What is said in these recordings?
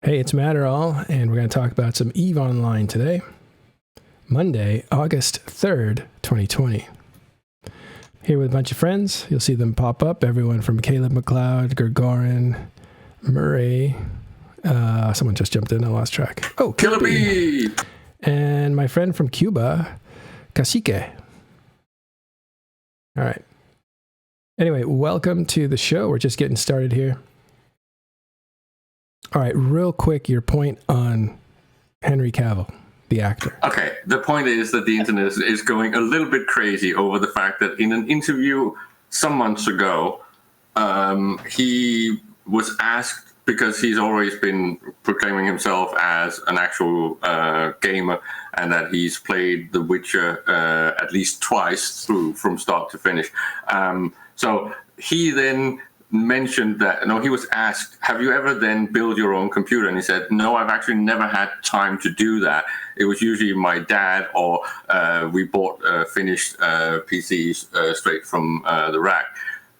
Hey, it's Matterall, and we're going to talk about some EVE Online today, Monday, August 3rd, 2020. Here with a bunch of friends. You'll see them pop up. Everyone from Caleb McLeod, Gurgorin, Murray. Someone just jumped in. I lost track. Oh, Killah Bee! And my friend from Cuba, Cacique. All right. Anyway, welcome to the show. We're just getting started here. All right, real quick, your point on Henry Cavill, the actor. Okay, the point is that the internet is going a little bit crazy over the fact that in an interview some months ago, he was asked, because he's always been proclaiming himself as an actual gamer, and that he's played The Witcher at least twice through from start to finish. So he then mentioned that, he was asked, have you ever then built your own computer? And he said, no, I've actually never had time to do that. It was usually my dad, or we bought finished PCs straight from the rack.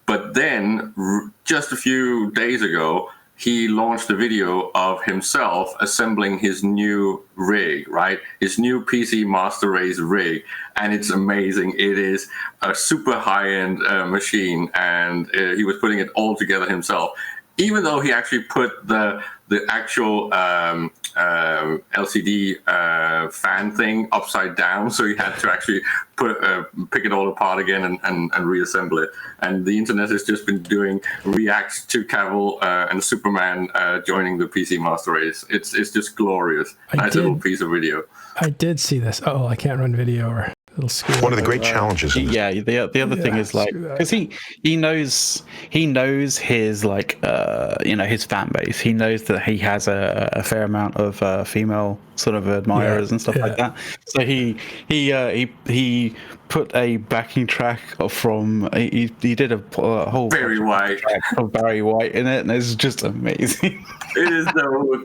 But then just a few days ago, he launched a video of himself assembling his new rig, right? His new PC Master Race rig. And it's amazing. It is a super high-end machine, and he was putting it all together himself. Even though he actually put the actual LCD fan thing upside down, so he had to actually pick it all apart again and reassemble it. And the internet has just been doing reacts to Cavill and Superman joining the PC Master Race. It's just glorious. Nice little piece of video. I did see this. Oh, I can't run video or it'll screw one of the great challenges. Yeah, the other thing is like, because he knows his his fan base. He knows that he has a fair amount of female sort of admirers and stuff like that. So he put a backing track from he did a whole Barry White of Barry White in it, and it's just amazing. It is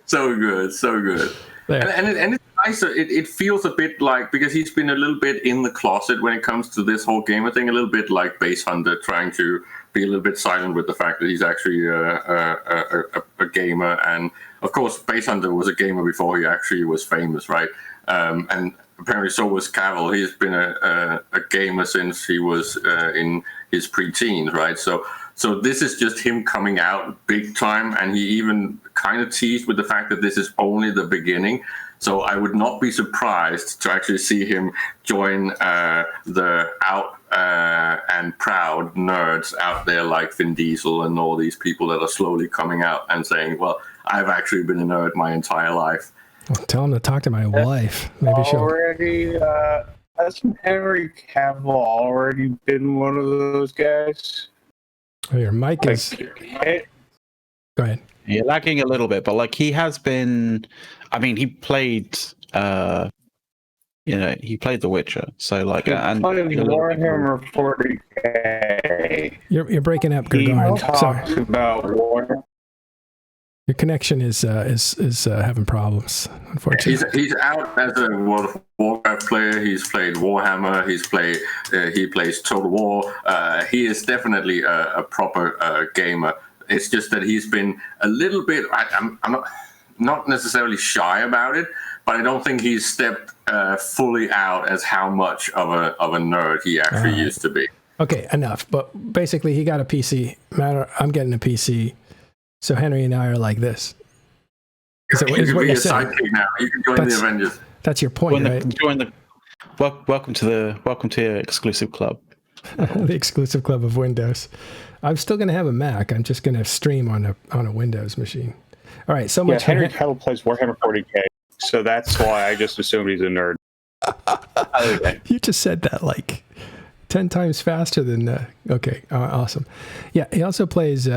so good, so good. And it's nice. It feels a bit like, because he's been a little bit in the closet when it comes to this whole gamer thing, a little bit like Base Hunter, trying to be a little bit silent with the fact that he's actually a gamer. And of course, Base Hunter was a gamer before he actually was famous, right? And apparently so was Cavil. He's been a gamer since he was in his pre-teens, right? So this is just him coming out big time, and he even kind of teased with the fact that this is only the beginning. So I would not be surprised to actually see him join the out and proud nerds out there like Vin Diesel and all these people that are slowly coming out and saying, well, I've actually been a nerd my entire life. Well, tell him to talk to my wife. Maybe Hasn't Henry Cavill already been one of those guys? Oh, your mic is... Go ahead. You're lagging a little bit, but like he has been. I mean, he played. He played The Witcher. So like, and Warhammer 40K. You're breaking up, Gurgorin. Talks about Warhammer. Your connection is having problems, unfortunately. He's out as a World of Warcraft player. He's played Warhammer. He plays Total War. He is definitely a proper gamer. It's just that he's been a little bit. I'm not necessarily shy about it, but I don't think he's stepped fully out as how much of a nerd he actually used to be. Okay, enough. But basically, he got a PC. I'm getting a PC. So Henry and I are like this. You can be a sidekick now. You can join the Avengers. That's your point, right? Welcome to your exclusive club. The exclusive club of Windows. I'm still going to have a Mac. I'm just going to stream on a Windows machine. All right, so much. Henry Cavill plays Warhammer 40K, so that's why I just assumed he's a nerd. You just said that like 10 times faster than. Okay, awesome. Yeah, he also plays.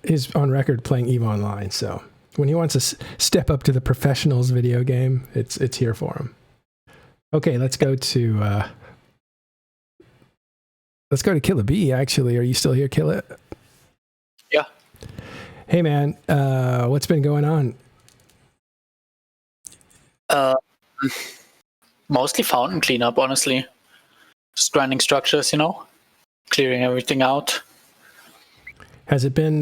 Is on record playing EVE Online, so when he wants to step up to the professionals video game, it's here for him. Okay, let's go to Killah Bee. Actually, are you still here, Killah? Yeah. Hey, man, what's been going on? Mostly fountain cleanup, honestly. Just grinding structures, clearing everything out. Has it been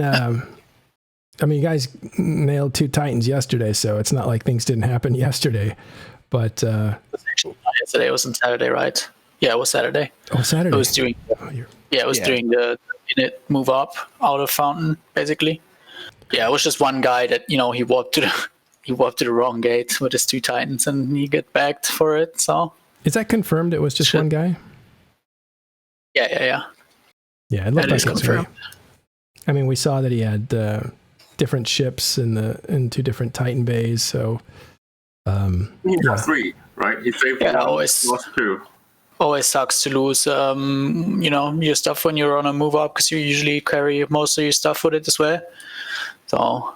I mean, you guys nailed 2 Titans yesterday, so it's not like things didn't happen yesterday. But It was actually not yesterday. It was on Saturday, right? Yeah, it was Saturday. Oh, Saturday. It was doing. It was doing the minute move up out of fountain, basically. Yeah, it was just one guy that he walked to the wrong gate with his 2 Titans, and he got bagged for it. So is that confirmed? It was just one guy. Yeah. Yeah, it looked like is it was confirmed. I mean, we saw that he had different ships in 2 different Titan bays. So he has 3, right? He saved one, lost 2. Always sucks to lose, your stuff when you're on a move up, because you usually carry most of your stuff with it as well. So,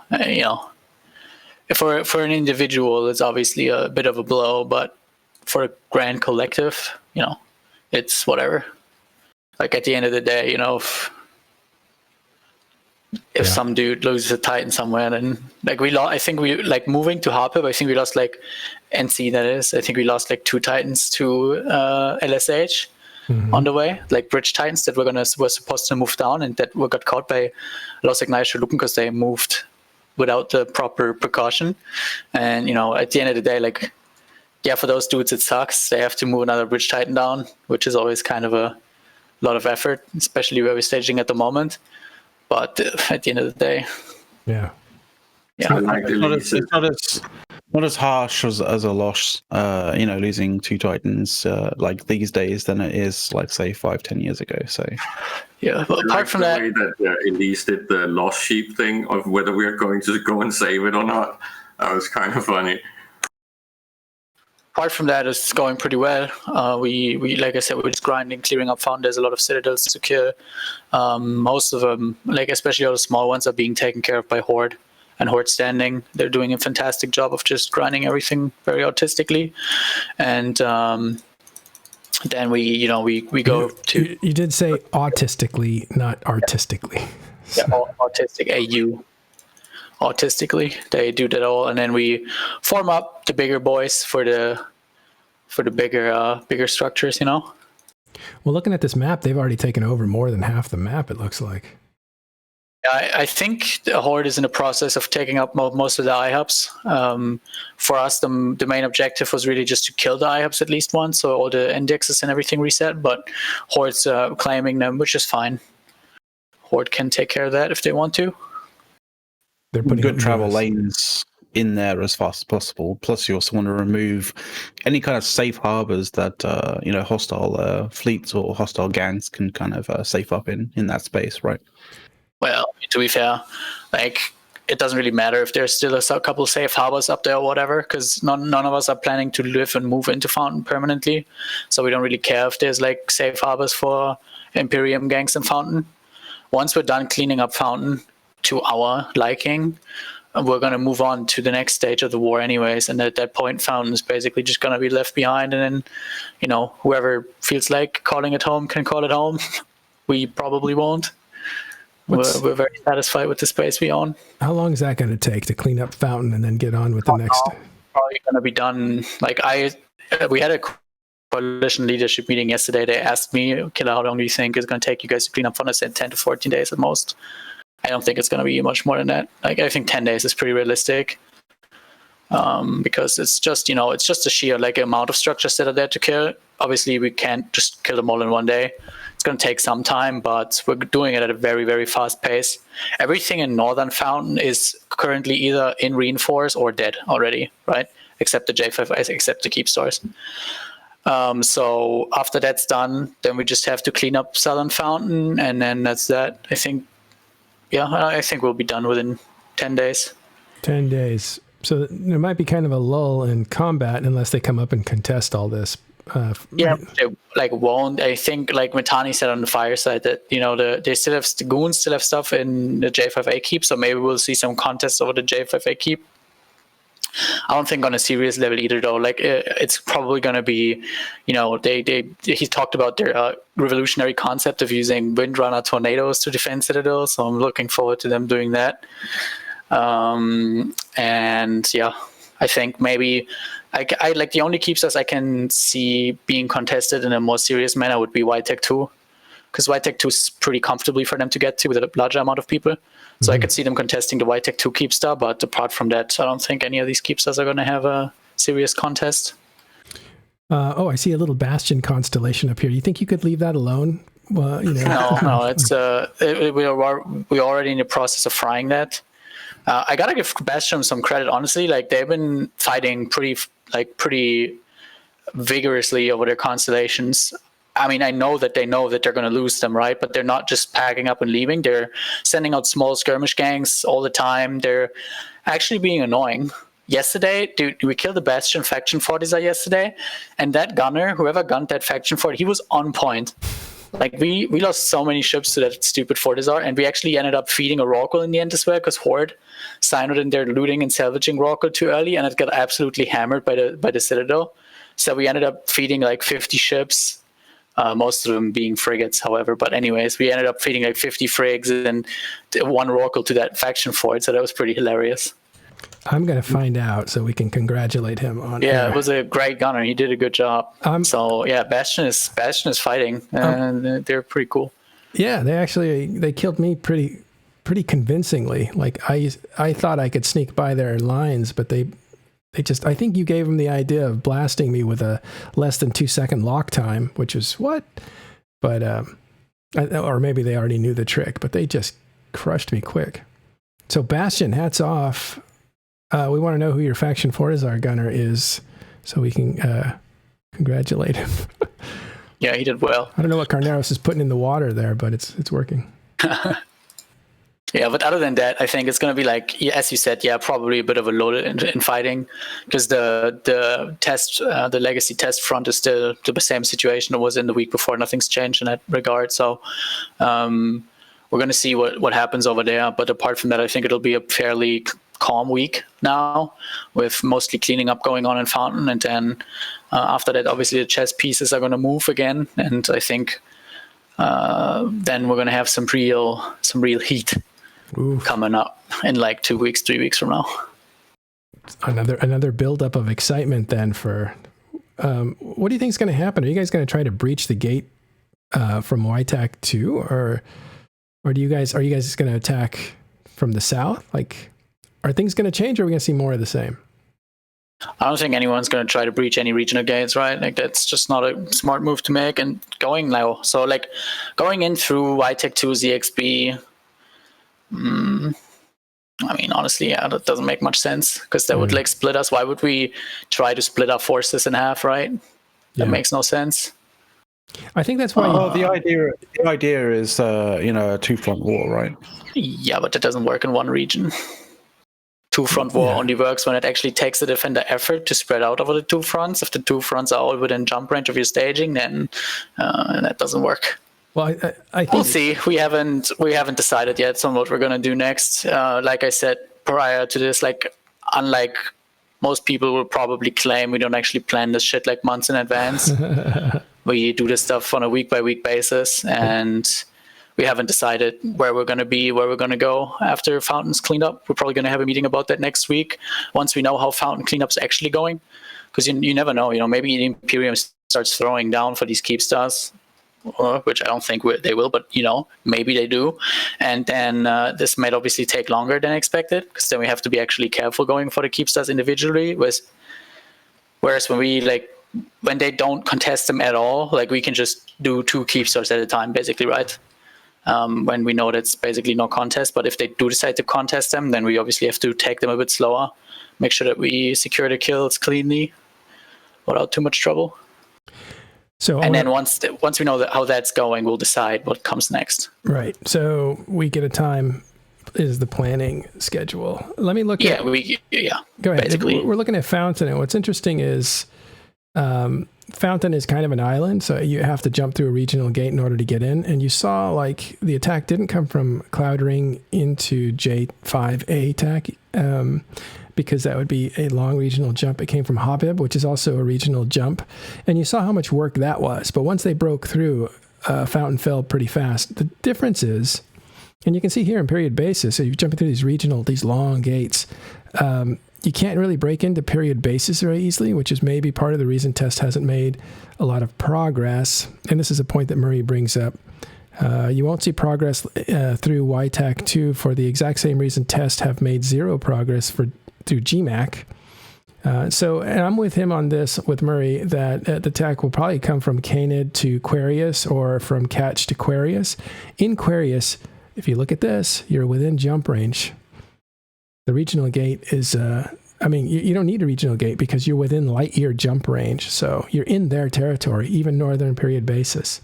for an individual, it's obviously a bit of a blow, but for a grand collective, it's whatever. Like at the end of the day, if some dude loses a Titan somewhere, then like I think we moving to Harpip, I think we lost NC, that is. I think we lost 2 Titans to LSH on the way, bridge Titans that were supposed to move down, and that got caught by Los Ignition Luken because they moved without the proper precaution. And at the end of the day, for those dudes it sucks. They have to move another bridge Titan down, which is always kind of a lot of effort, especially where we're staging at the moment. But at the end of the day, it's not as harsh as a loss, losing 2 Titans these days than it is say 5-10 years ago. So but apart from that, way that Elise did the loss sheep thing of whether we're going to go and save it or not, that was kind of funny. Apart from that, it's going pretty well. We like I said, we're just grinding, clearing up found. There's a lot of citadels to kill. Most of them, especially all the small ones, are being taken care of by Horde and Horde Standing. They're doing a fantastic job of just grinding everything very autistically. And then we go to... You did say autistically, not artistically. Yeah, autistic, AU. Autistically, they do that all, and then we form up the bigger boys for the bigger structures. Well, looking at this map, they've already taken over more than half the map, it looks like. I think the Horde is in the process of taking up most of the iHubs. For us, the main objective was really just to kill the iHubs at least once, so all the indexes and everything reset, but Horde's claiming them, which is fine. Horde can take care of that if they want to. They're putting good travel lanes in there as fast as possible. Plus, you also want to remove any kind of safe harbors that hostile fleets or hostile gangs can kind of safe up in that space, right? Well, to be fair, it doesn't really matter if there's still a couple safe harbors up there or whatever, because none of us are planning to live and move into Fountain permanently, so we don't really care if there's safe harbors for Imperium gangs in Fountain. Once we're done cleaning up Fountain to our liking, we're going to move on to the next stage of the war anyways, and at that point Fountain is basically just going to be left behind, and then whoever feels like calling it home can call it home. We probably won't. We're very satisfied with the space we own. How long is that going to take to clean up Fountain and then get on with the next? Probably going to be done. We had a coalition leadership meeting yesterday. They asked me, Killah, how long do you think it's going to take you guys to clean up Fountain? I said 10 to 14 days at most. I don't think it's going to be much more than that. I think 10 days is pretty realistic, because it's just a sheer amount of structures that are there to kill. Obviously, we can't just kill them all in one day. It's going to take some time, but we're doing it at a very, very fast pace. Everything in Northern Fountain is currently either in reinforce or dead already, right? Except the J5, except the Keepstars. So after that's done, then we just have to clean up Southern Fountain, and then that's that. I think we'll be done within 10 days. 10 days. So there might be kind of a lull in combat unless they come up and contest all this. They won't. I think Matani said on the fireside that the goons still have stuff in the J5A keep, so maybe we'll see some contests over the J5A keep. I don't think on a serious level either, though. It's probably going to be, he talked about their revolutionary concept of using Windrunner tornadoes to defend citadels, so I'm looking forward to them doing that. I think maybe I the only Keepstars I can see being contested in a more serious manner would be White Tech 2. because White Tech 2 is pretty comfortably for them to get to with a larger amount of people. So I could see them contesting the White Tech 2 Keepstar, but apart from that, I don't think any of these Keepstars are going to have a serious contest. I see a little Bastion constellation up here. Do you think you could leave that alone? Well, No, it's we're already in the process of frying that. I gotta give Bastion some credit, honestly. Like, they've been fighting pretty vigorously over their constellations. I mean, I know that they're going to lose them, right? But they're not just packing up and leaving. They're sending out small skirmish gangs all the time. They're actually being annoying. Yesterday, dude, we killed the Bastion faction Fortizar yesterday, and that gunner, whoever gunned that faction fort, he was on point. Like, we lost so many ships to that stupid Fortizar, and we actually ended up feeding a Rorqual in the end as well, because Horde signed in there looting and salvaging Rorqual too early, and it got absolutely hammered by the Citadel. So we ended up feeding like 50 ships, most of them being frigates, however. But anyways, we ended up feeding like 50 frigs and one Rorqual to that faction fort, so that was pretty hilarious. I'm going to find out so we can congratulate him on. Yeah, it was a great gunner. He did a good job. So yeah, Bastion is fighting, and they're pretty cool. Yeah, they killed me pretty convincingly. Like, I thought I could sneak by their lines, but they just, I think you gave them the idea of blasting me with a less than 2 second lock time, which is what? But or maybe they already knew the trick, but they just crushed me quick. So Bastion, hats off. We want to know who your faction Fortizar gunner is, so we can congratulate him. Yeah, he did well. I don't know what Carneros is putting in the water there, but it's working. Yeah, but other than that, I think it's going to be like, as you said, probably a bit of a load in fighting, because the test, the legacy test front is still the same situation it was in the week before. Nothing's changed in that regard. So we're going to see what happens over there. But apart from that, I think it'll be a fairly calm week now, with mostly cleaning up going on in Fountain, and then after that, obviously the chess pieces are going to move again, and I think then we're going to have some real heat. Oof. Coming up in like 2 weeks, 3 weeks from now. Another buildup of excitement then for what do you think is going to happen? Are you guys going to try to breach the gate from YTAC 2, or are you guys going to attack from the south? Like, are things going to change, or are we going to see more of the same? I don't think anyone's going to try to breach any regional gates, right? Like, that's just not a smart move to make. And going now, so like going in through YTAC 2 ZXB, I mean, honestly, yeah, that doesn't make much sense, because that would like split us. Why would we try to split our forces in half, right? That makes no sense. I think that's why. The idea is a two-front war, right? Yeah, but that doesn't work in one region. Two-front war only works when it actually takes the defender effort to spread out over the two fronts. If the two fronts are all within jump range of your staging, then that doesn't work. Well, I think we'll see. We haven't decided yet on what we're gonna do next. Like I said prior to this, like, unlike most people will probably claim, we don't actually plan this shit like months in advance. We do this stuff on a week by week basis, and we haven't decided where we're gonna be, where we're gonna go after Fountain's cleaned up. We're probably gonna have a meeting about that next week once we know how Fountain cleanup's actually going, because you never know. Maybe the Imperium starts throwing down for these Keepstars, which I don't think they will, but maybe they do, and then this might obviously take longer than expected, because then we have to be actually careful going for the Keepstars individually. Whereas when they don't contest them at all, like, we can just do 2 Keepstars at a time, basically, right? When we know that's basically no contest. But if they do decide to contest them, then we obviously have to take them a bit slower, make sure that we secure the kills cleanly without too much trouble. So, and then once we know how that's going, we'll decide what comes next. Right. So week at a time is the planning schedule. Let me look at... Go ahead. Basically. We're looking at Fountain, and what's interesting is Fountain is kind of an island, so you have to jump through a regional gate in order to get in. And you saw, like, the attack didn't come from Cloud Ring into J5A attack, because that would be a long regional jump. It came from Habib, which is also a regional jump. And you saw how much work that was. But once they broke through, Fountain fell pretty fast. The difference is, and you can see here in period basis, so you're jumping through these long gates, you can't really break into period basis very easily, which is maybe part of the reason Test hasn't made a lot of progress. And this is a point that Murray brings up. You won't see progress through YTAC 2 for the exact same reason tests have made zero progress through GMAC. And I'm with him on this, with Murray, that the TAC will probably come from Canid to Quarius or from Catch to Quarius. In Quarius, if you look at this, you're within jump range. The regional gate is, you don't need a regional gate because you're within light year jump range. So you're in their territory, even northern period basis.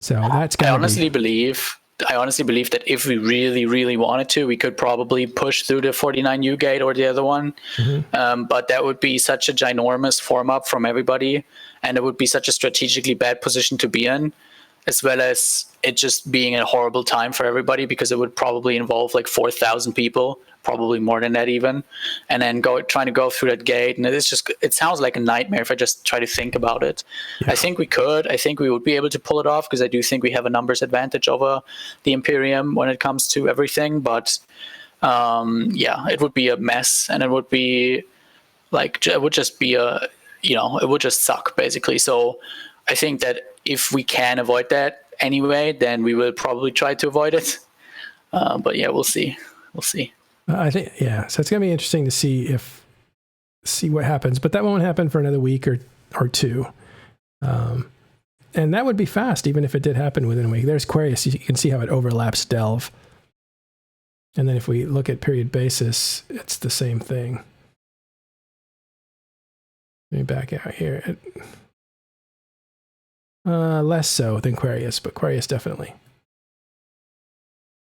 So that's I honestly believe that if we really, really wanted to, we could probably push through the 49U gate or the other one. Mm-hmm. But that would be such a ginormous form up from everybody, and it would be such a strategically bad position to be in, as well as it just being a horrible time for everybody, because it would probably involve like 4,000 people, probably more than that even, and then trying to go through that gate. And it sounds like a nightmare if I just try to think about it. Yeah. I think we would be able to pull it off, because I do think we have a numbers advantage over the Imperium when it comes to everything. But it would be a mess, and it would be like, it would just be it would just suck basically. So I think that if we can avoid that anyway, then we will probably try to avoid it. But yeah, we'll see. I think, yeah. So it's going to be interesting to see what happens, but that won't happen for another week or two. And that would be fast, even if it did happen within a week. There's Quarius. You can see how it overlaps Delve. And then if we look at period basis, it's the same thing. Let me back out here. Less so than Quarius, but Quarius definitely.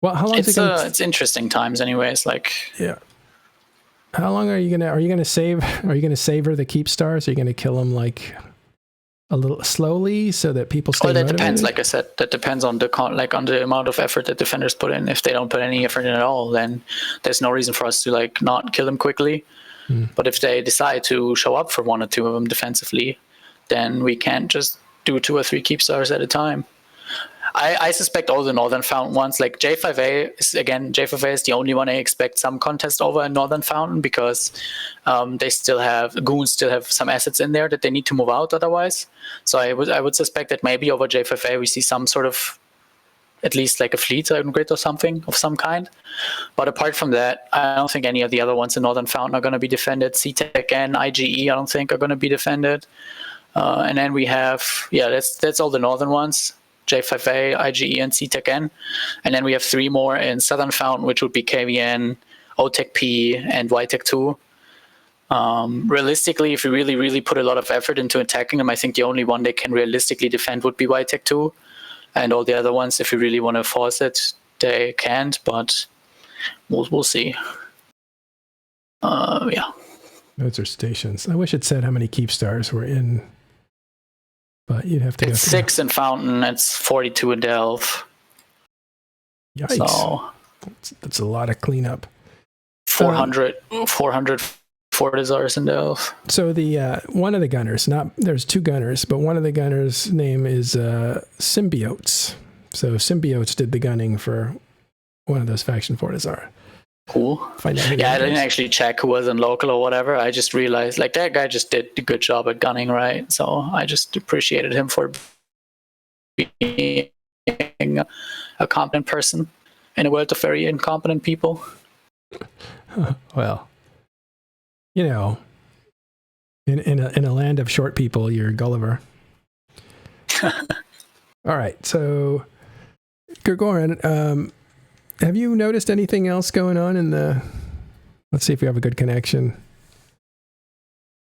Well, how long is it going to... It's interesting times anyways, like... Yeah. How long are you going to savor the Keepstars? Are you going to kill them like a little slowly so that people stay motivated? Depends, like I said, that depends on on the amount of effort that defenders put in. If they don't put any effort in at all, then there's no reason for us to like not kill them quickly. But if they decide to show up for one or two of them defensively, then we can't just do 2 or 3 Keepstars at a time. I suspect all the Northern Fountain ones, like J5A is the only one I expect some contest over in Northern Fountain, because goons still have some assets in there that they need to move out otherwise. So I would suspect that maybe over J5A we see some sort of, at least like a fleet grid or something of some kind. But apart from that, I don't think any of the other ones in Northern Fountain are going to be defended. CTEC and IGE I don't think are going to be defended. And then we have, that's all the Northern ones. J5A, IGE, and CTEC-N. And then we have 3 more in Southern Fountain, which would be KVN, OTEC-P, and YTEC-2. Realistically, if we really, really put a lot of effort into attacking them, I think the only one they can realistically defend would be YTEC-2. And all the other ones, if we really want to force it, they can't, but we'll see. Yeah. Those are stations. I wish it said how many Keepstars were in... But you'd have to It's 6 in Fountain, it's 42 in Delve. Yikes. So that's a lot of cleanup. 400 Fortizars in Delve. So the one of the gunners, there's 2 gunners, but one of the gunners' name is Symbiotes. So Symbiotes did the gunning for one of those faction Fortizar. Cool. I didn't actually check who was in local or whatever. I just realized like that guy just did a good job at gunning, right? So I just appreciated him for being a competent person in a world of very incompetent people. Well, in a land of short people, you're Gulliver. All right, so Gregorian, have you noticed anything else going on in let's see if we have a good connection.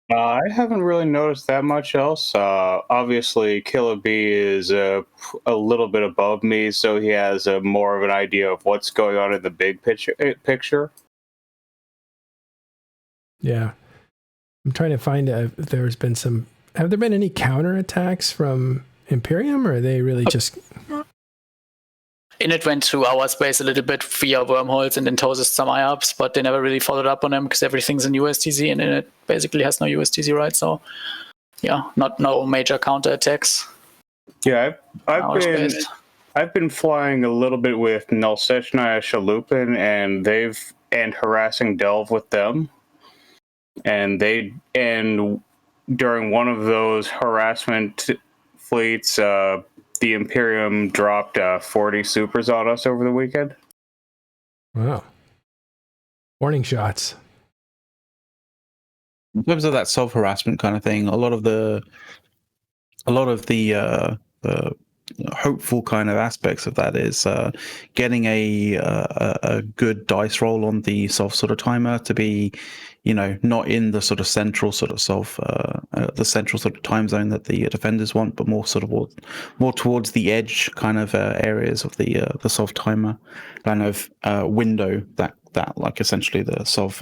I haven't really noticed that much else. Obviously, Killah Bee is a little bit above me, so he has more of an idea of what's going on in the big picture. Yeah. I'm trying to find if there's been have there been any counterattacks from Imperium, or are they really just... Init went through our space a little bit via wormholes and then toasted some IOPS, but they never really followed up on them because everything's in USTZ and Init basically has no USTZ, right? So, yeah, no major counterattacks. Yeah, I've been flying a little bit with Nulseshna Shalupin, and harassing Delve with them, and during one of those harassment fleets, the Imperium dropped 40 supers on us over the weekend. Wow. Warning shots. In terms of that self-harassment kind of thing, a lot of the hopeful kind of aspects of that is getting a good dice roll on the self sort of timer to be, not in the sort of central sort of the central sort of time zone that the defenders want, but more towards the edge kind of areas of the self timer kind of window that like essentially the self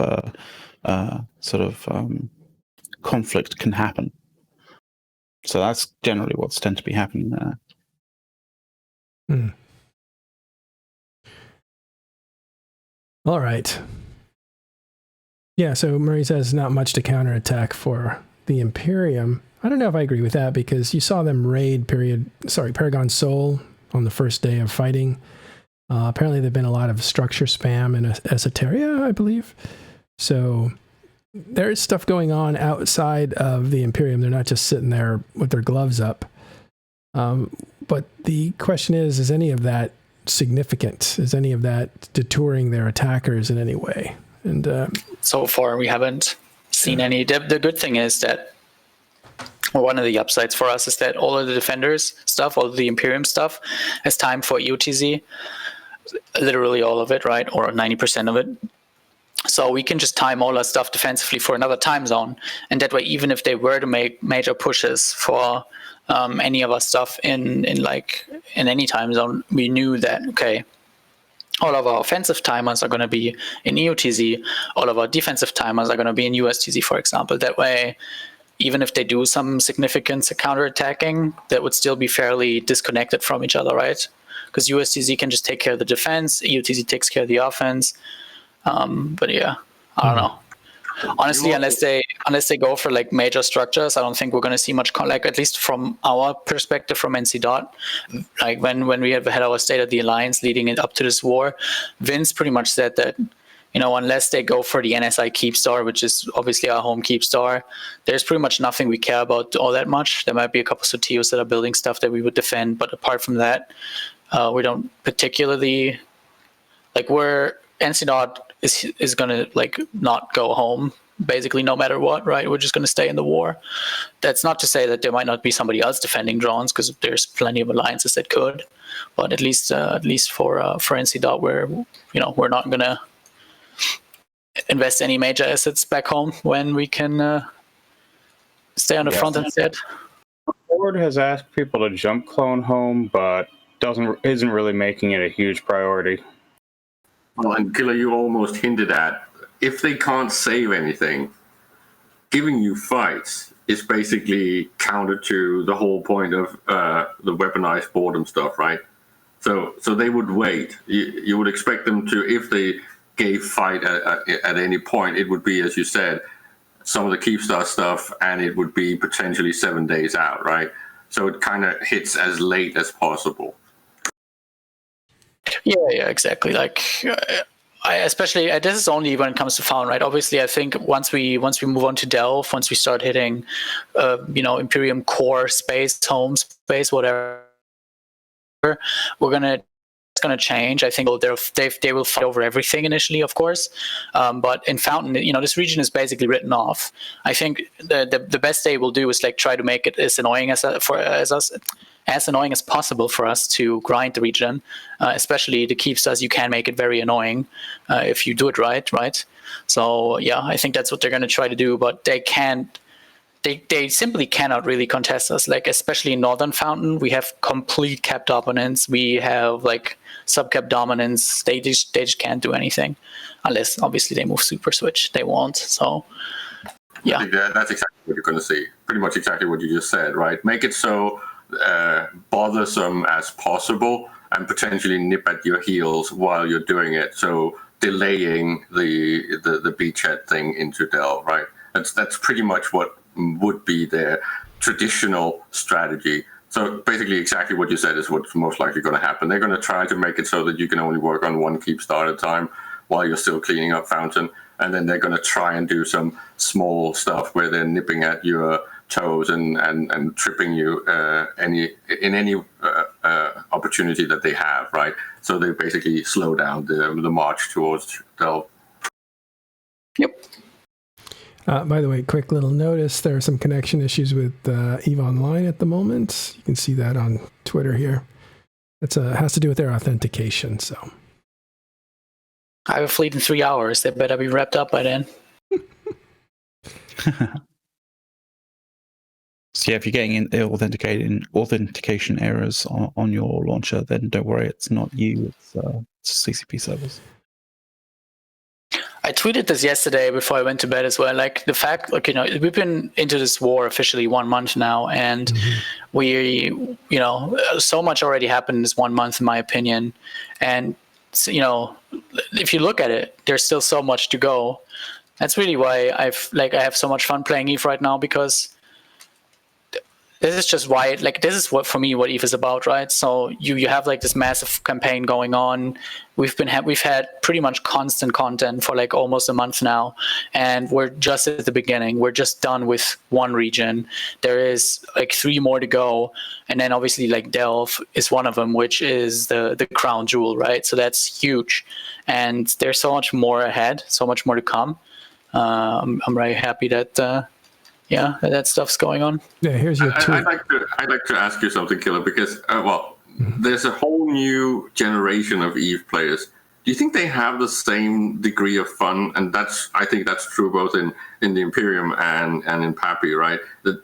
conflict can happen. So that's generally what's tend to be happening there. All right. Yeah, so Murray says not much to counterattack for the Imperium. I don't know if I agree with that, because you saw them raid Paragon Sol on the first day of fighting. Apparently there've been a lot of structure spam in Esoteria, I believe. So there's stuff going on outside of the Imperium. They're not just sitting there with their gloves up. But the question is any of that significant? Is any of that detouring their attackers in any way? And so far, we haven't seen any. The good thing is that, or one of the upsides for us is that all of the Defenders stuff, all of the Imperium stuff, has time for EOTZ. Literally all of it, right? Or 90% of it. So we can just time all our stuff defensively for another time zone. And that way, even if they were to make major pushes for any of our stuff in any time zone, we knew that, okay, all of our offensive timers are going to be in EOTZ. All of our defensive timers are going to be in USTZ, for example. That way, even if they do some significant counterattacking, that would still be fairly disconnected from each other, right? Because USTZ can just take care of the defense, EOTZ takes care of the offense. But yeah, I don't know. Honestly, unless they go for like major structures, I don't think we're going to see much at least from our perspective from NC Dot. Like when we have had our State of the Alliance leading it up to this war, Vince pretty much said that, unless they go for the NSI Keepstar, which is obviously our home Keepstar, there's pretty much nothing we care about all that much. There might be a couple of Sotios that are building stuff that we would defend, but apart from that, we don't particularly where NC Dot is going to not go home basically no matter what, right? We're just going to stay in the war. That's not to say that there might not be somebody else defending drones, because there's plenty of alliances that could, but at least for NC Dot, we're not going to invest any major assets back home when we can stay on the front instead. The board has asked people to jump clone home, but isn't really making it a huge priority. Well, and Killah, you almost hinted at, if they can't save anything, giving you fights is basically counter to the whole point of the weaponized boredom stuff, right? So they would wait. You would expect them to, if they gave fight at any point, it would be, as you said, some of the Keepstar stuff, and it would be potentially 7 days out, right? So it kind of hits as late as possible. Yeah, exactly. Especially this is only when it comes to Found, right? Obviously, I think once we move on to Delve, once we start hitting, Imperium core space, home space, whatever, it's gonna change. I think they will fight over everything initially, of course, but in Fountain, this region is basically written off. I think the best they will do is try to make it as annoying as annoying as possible for us to grind the region, especially the Keepstars. You can make it very annoying if you do it right? So yeah, I think that's what they're going to try to do, but they can't. They simply cannot really contest us. Especially in Northern Fountain, we have complete cap dominance. We have sub-cap dominance. They just can't do anything unless obviously they move super switch. They won't. So yeah, I think that's exactly what you're going to see. Pretty much exactly what you just said, right? Make it so bothersome as possible and potentially nip at your heels while you're doing it. So delaying the beachhead thing into Dell, right? That's pretty much what would be their traditional strategy. So basically exactly what you said is what's most likely going to happen. They're going to try to make it so that you can only work on one Keepstar at a time while you're still cleaning up Fountain. And then they're going to try and do some small stuff where they're nipping at your toes and tripping you in any opportunity that they have, right? So they basically slow down the march towards Delve. Yep. By the way, quick little notice, there are some connection issues with EVE Online at the moment. You can see that on Twitter here. It has to do with their authentication, so. I have a fleet in 3 hours. They better be wrapped up by then. So yeah, if you're getting in authentication errors on your launcher, then don't worry, it's not you, it's CCP servers. I tweeted this yesterday before I went to bed as well. Like the fact, like, you know, we've been into this war officially 1 month now, and we, you know, so much already happened in this 1 month, in my opinion. And, you know, if you look at it, there's still so much to go. That's really why I have so much fun playing EVE right now, because this is just why, like, this is what, for me, what EVE is about, right? So you have like this massive campaign going on. We've had pretty much constant content for like almost a month now, and we're just at the beginning. We're just done with one region. There is like 3 more to go, and then obviously like Delve is one of them, which is the crown jewel, right? So that's huge, and there's so much more ahead, so much more to come. I'm very happy that. Yeah, that stuff's going on. Yeah, here's your tweet. I'd like to ask you something, Killah, because there's a whole new generation of EVE players. Do you think they have the same degree of fun? And I think that's true both in the Imperium and in Pappy, right? That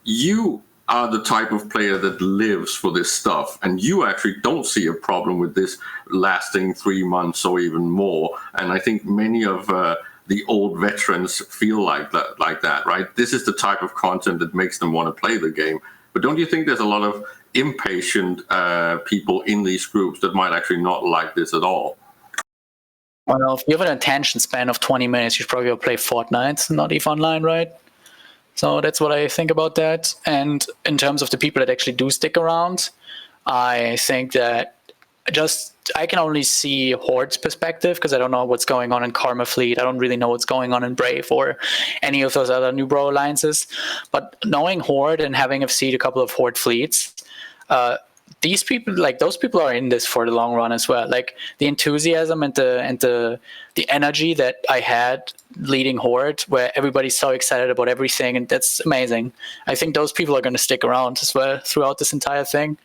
you are the type of player that lives for this stuff, and you actually don't see a problem with this lasting 3 months or even more. And I think many of the old veterans feel like that, right? This is the type of content that makes them want to play the game. But don't you think there's a lot of impatient people in these groups that might actually not like this at all? Well, if you have an attention span of 20 minutes, you should probably play Fortnite, not EVE Online, right? So that's what I think about that. And in terms of the people that actually do stick around, I think that I can only see Horde's perspective, because I don't know what's going on in Karma Fleet. I don't really know what's going on in Brave or any of those other New Bro alliances. But knowing Horde and having seen a couple of Horde fleets, these people, like those people, are in this for the long run as well. Like the enthusiasm and the energy that I had leading Horde, where everybody's so excited about everything, and that's amazing. I think those people are going to stick around as well throughout this entire thing.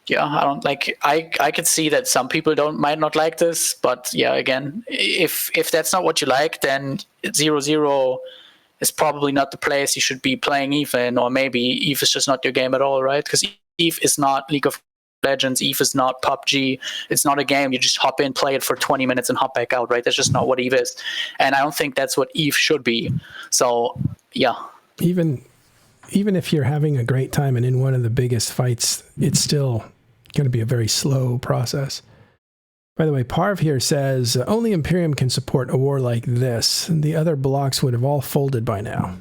Yeah, I don't like. I could see that some people might not like this, but yeah, again, if that's not what you like, then 0-0 is probably not the place you should be playing EVE in, or maybe EVE is just not your game at all, right? Because EVE is not League of Legends, EVE is not PUBG. It's not a game you just hop in, play it for 20 minutes, and hop back out, right? That's just not what EVE is, and I don't think that's what EVE should be. So yeah, even if you're having a great time and in one of the biggest fights, it's still going to be a very slow process. By the way, Parv here says, only Imperium can support a war like this, and the other blocks would have all folded by now.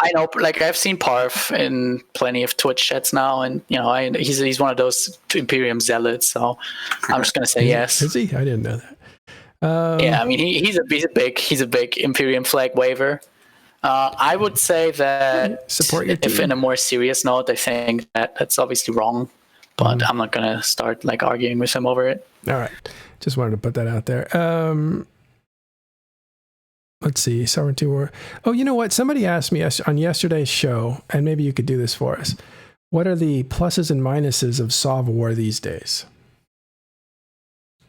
I know, like I've seen Parv in plenty of Twitch chats now, and you know, he's one of those Imperium zealots, so I'm just going to say yes. Is he? I didn't know that. Yeah, I mean, he's a big Imperium flag waver. I would say that support your team. If in a more serious note, I think that that's obviously wrong, but I'm not going to start like arguing with him over it. All right. Just wanted to put that out there. Let's see. Sovereignty War. Oh, you know what? Somebody asked me on yesterday's show, and maybe you could do this for us. What are the pluses and minuses of Sov War these days?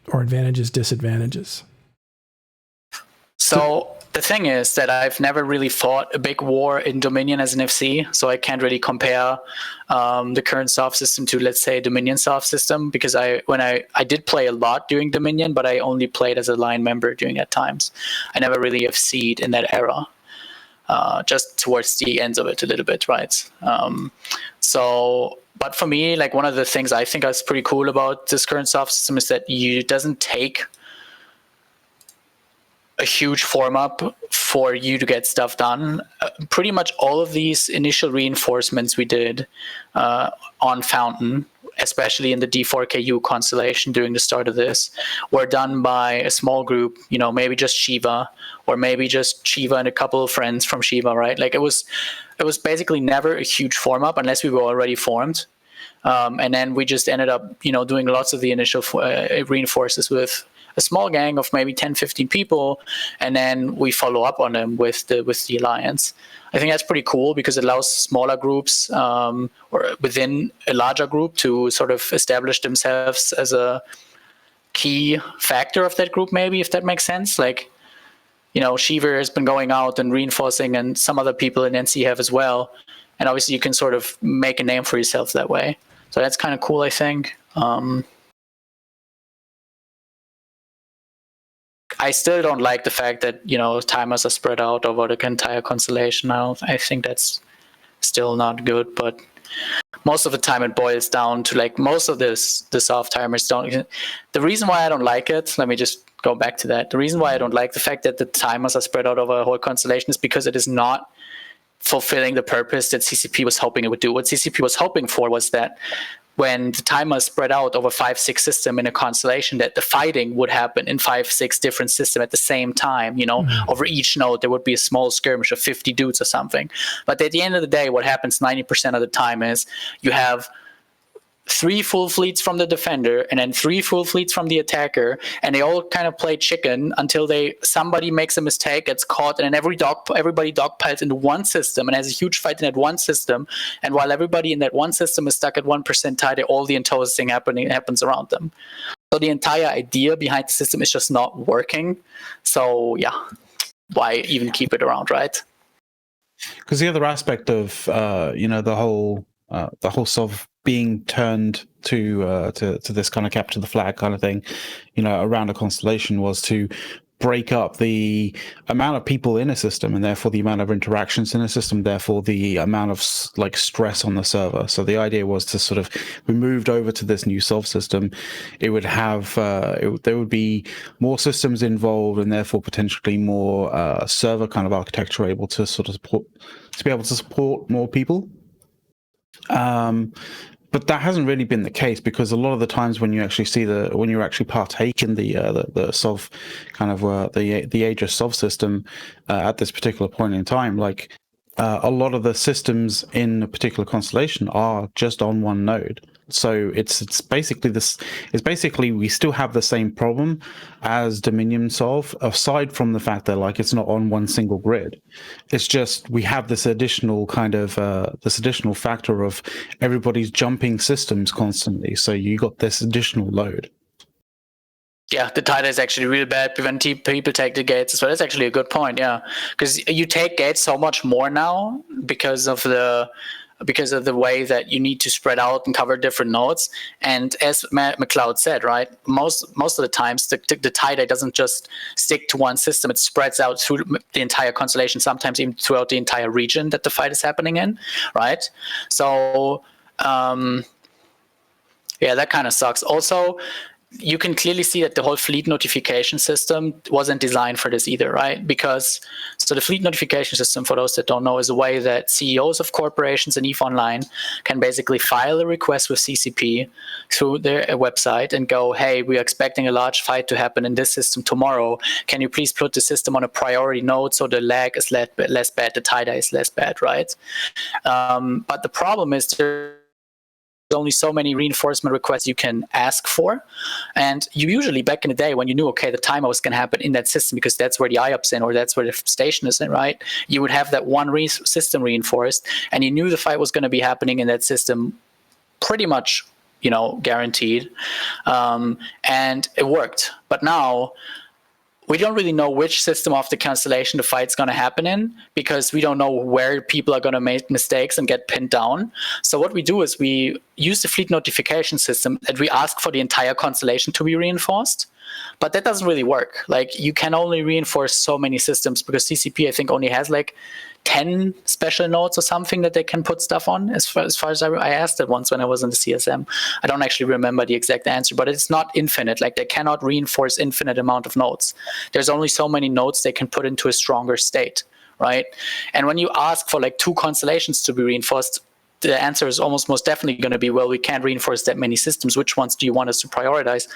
Or advantages, disadvantages? So the thing is that I've never really fought a big war in Dominion as an FC, so I can't really compare the current Sov system to, let's say, Dominion Sov system, because when I did play a lot during Dominion, but I only played as a line member during that times. I never really FC'd in that era, just towards the ends of it a little bit, right? But for me, like one of the things I think is pretty cool about this current Sov system is that it doesn't take a huge form up for you to get stuff done. Pretty much all of these initial reinforcements we did on Fountain especially in the D4KU constellation during the start of this, were done by a small group, maybe just Shiva, or maybe just Shiva and a couple of friends from Shiva, right? Like it was basically never a huge form up unless we were already formed. And then we just ended up, doing lots of the initial reinforces with a small gang of maybe 10, 15 people, and then we follow up on them with the alliance. I think that's pretty cool because it allows smaller groups or within a larger group to sort of establish themselves as a key factor of that group, maybe, if that makes sense. Like, Shiva has been going out and reinforcing, and some other people in NC have as well. And obviously you can sort of make a name for yourself that way. So that's kind of cool, I think. I still don't like the fact that, timers are spread out over the entire constellation. I think that's still not good, but most of the time it boils down to like most of the soft timers don't. The reason why I don't like it, let me just go back to that. The reason why I don't like the fact that the timers are spread out over a whole constellation is because it is not fulfilling the purpose that CCP was hoping it would do. What CCP was hoping for was that when the timers spread out over 5-6 systems in a constellation, that the fighting would happen in 5-6 different systems at the same time. Over each node there would be a small skirmish of 50 dudes or something. But at the end of the day, what happens 90% of the time is you have 3 full fleets from the defender and then 3 full fleets from the attacker, and they all kind of play chicken until somebody makes a mistake, gets caught, and then everybody dogpiles into one system and has a huge fight in that one system. And while everybody in that one system is stuck at 1% tide, all the intelligence happens around them. So the entire idea behind the system is just not working. So yeah, why even keep it around, right? Because the other aspect of the whole sort of being turned to this kind of capture the flag kind of thing, around a constellation was to break up the amount of people in a system and therefore the amount of interactions in a system, therefore the amount of like stress on the server. So the idea was to sort of, we moved over to this new solve system. It would have there would be more systems involved and therefore potentially more server kind of architecture able to sort of be able to support more people. But that hasn't really been the case, because a lot of the times when you actually when you actually partake in the SOV kind of the Aegis SOV system at this particular point in time, like a lot of the systems in a particular constellation are just on one node. So it's basically we still have the same problem as Dominion Solve, aside from the fact that like it's not on one single grid. It's just we have this additional kind of this additional factor of everybody's jumping systems constantly. So you got this additional load. Yeah, the tide is actually really bad when people take the gates as well. That's actually a good point, yeah. Because you take gates so much more now because of the way that you need to spread out and cover different nodes. And as McLeod said, right, most of the times the tide doesn't just stick to one system. It spreads out through the entire constellation, sometimes even throughout the entire region that the fight is happening in, right? So, yeah, that kind of sucks. Also, you can clearly see that the whole fleet notification system wasn't designed for this either, right? Because, so the fleet notification system, for those that don't know, is a way that CEOs of corporations and EVE Online can basically file a request with CCP through their website and go, hey, we're expecting a large fight to happen in this system tomorrow. Can you please put the system on a priority node so the lag is less bad, the tie-dye is less bad, right? But the problem is there's only so many reinforcement requests you can ask for. And you usually, back in the day when you knew, okay, the timer was going to happen in that system because that's where the IOP's in or that's where the station is in, right? You would have that one system reinforced and you knew the fight was going to be happening in that system pretty much, guaranteed. And it worked. But now, we don't really know which system of the constellation the fight's going to happen in because we don't know where people are going to make mistakes and get pinned down. So what we do is we use the fleet notification system and we ask for the entire constellation to be reinforced. But that doesn't really work. Like, you can only reinforce so many systems because CCP, I think, only has like 10 special nodes or something that they can put stuff on. As far as I asked it once when I was in the CSM. I don't actually remember the exact answer, but it's not infinite. Like, they cannot reinforce infinite amount of nodes. There's only so many nodes they can put into a stronger state, right? And when you ask for like 2 constellations to be reinforced, the answer is almost most definitely going to be, well, we can't reinforce that many systems. Which ones do you want us to prioritize,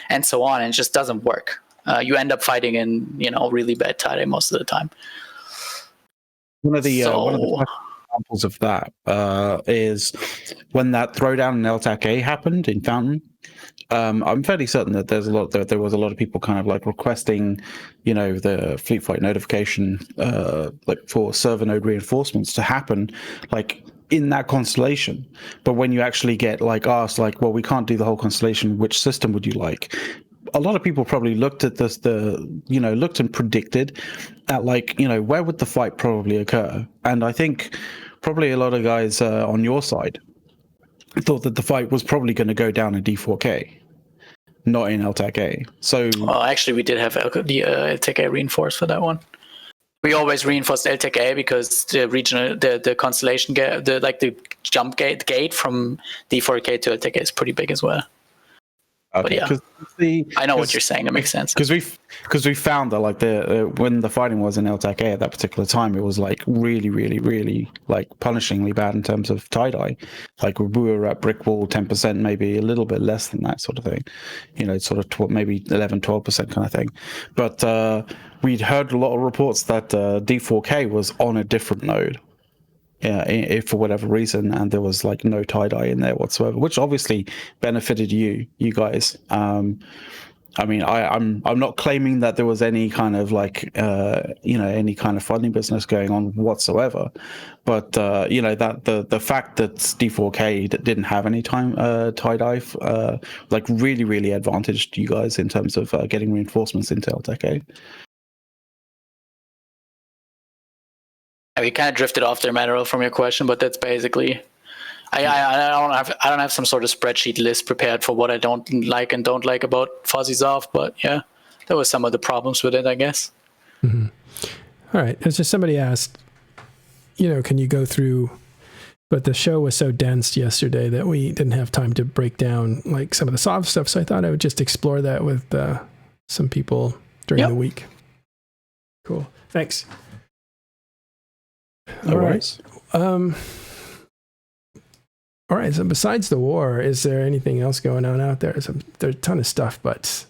and so on. And it just doesn't work. You end up fighting in really bad tie most of the time. One of the examples of that is when that throwdown in LTAC A happened in Fountain. I'm fairly certain that there was a lot of people kind of like requesting, the fleet fight notification, like for server node reinforcements to happen, like in that constellation. But when you actually get like asked, like, well, we can't do the whole constellation. Which system would you like? A lot of people probably looked at this, looked and predicted at like, where would the fight probably occur? And I think probably a lot of guys on your side thought that the fight was probably going to go down in D4K, not in LTAC A. So, well, actually, we did have the LTAC A reinforced for that one. We always reinforced LTAC A because the regional, the constellation, the jump gate from D4K to LTAC A is pretty big as well. Okay, but yeah, I know what you're saying. That makes sense. Because we found that like when the fighting was in LTAC A at that particular time, it was like really, really, really like punishingly bad in terms of tie-dye. Like we were at brick wall 10%, maybe a little bit less than that sort of thing. Sort of maybe 11-12% kind of thing. But we'd heard a lot of reports that D4K was on a different node. If for whatever reason, and there was like no tie-dye in there whatsoever, which obviously benefited you guys. I mean, I'm not claiming that there was any kind of like any kind of funding business going on whatsoever, but that the fact that D4K didn't have any tie-dye like really advantaged you guys in terms of getting reinforcements into LTAC A. We kind of drifted off there, Manuel, from your question, but that's basically. I don't have some sort of spreadsheet list prepared for what I don't like and don't like about Fuzzy Zoff, but yeah, there was some of the problems with it, I guess. Mm-hmm. All right, it's just somebody asked, can you go through? But the show was so dense yesterday that we didn't have time to break down like some of the soft stuff. So I thought I would just explore that with some people during the week. Cool, thanks. All right. All right. So besides the war, is there anything else going on out there? There's a ton of stuff, but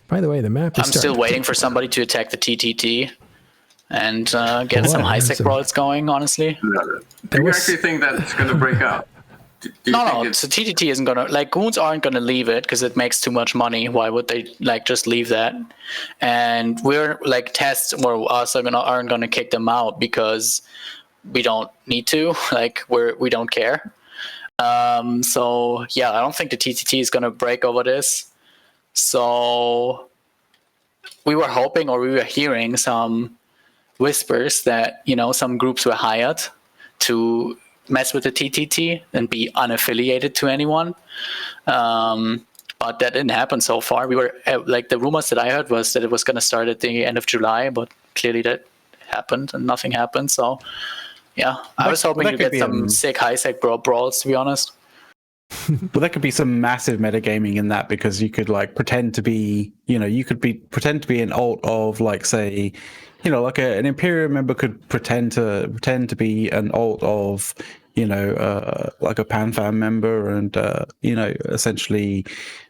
by the way, the map is I'm still waiting for somebody to attack the TTT and get some high-sec brawls going, honestly. Do you actually think that's going to break out? No. So TTT isn't gonna, like, goons aren't gonna leave it because it makes too much money. Why would they like just leave that? And we're like tests or us aren't gonna kick them out because we don't need to. Like we don't care. So yeah, I don't think the TTT is gonna break over this. So we were hoping, or we were hearing some whispers that some groups were hired to mess with the TTT and be unaffiliated to anyone, but that didn't happen so far. We were like, the rumors that I heard was that it was going to start at the end of July, but clearly that happened and nothing happened. So yeah, I was hoping to get some sick high-sec brawls, to be honest. Well, there could be some massive metagaming in that, because you could like pretend to be, pretend to be an alt of, like, say, like an Imperium member could pretend to be an alt of, like a PanFam member, and essentially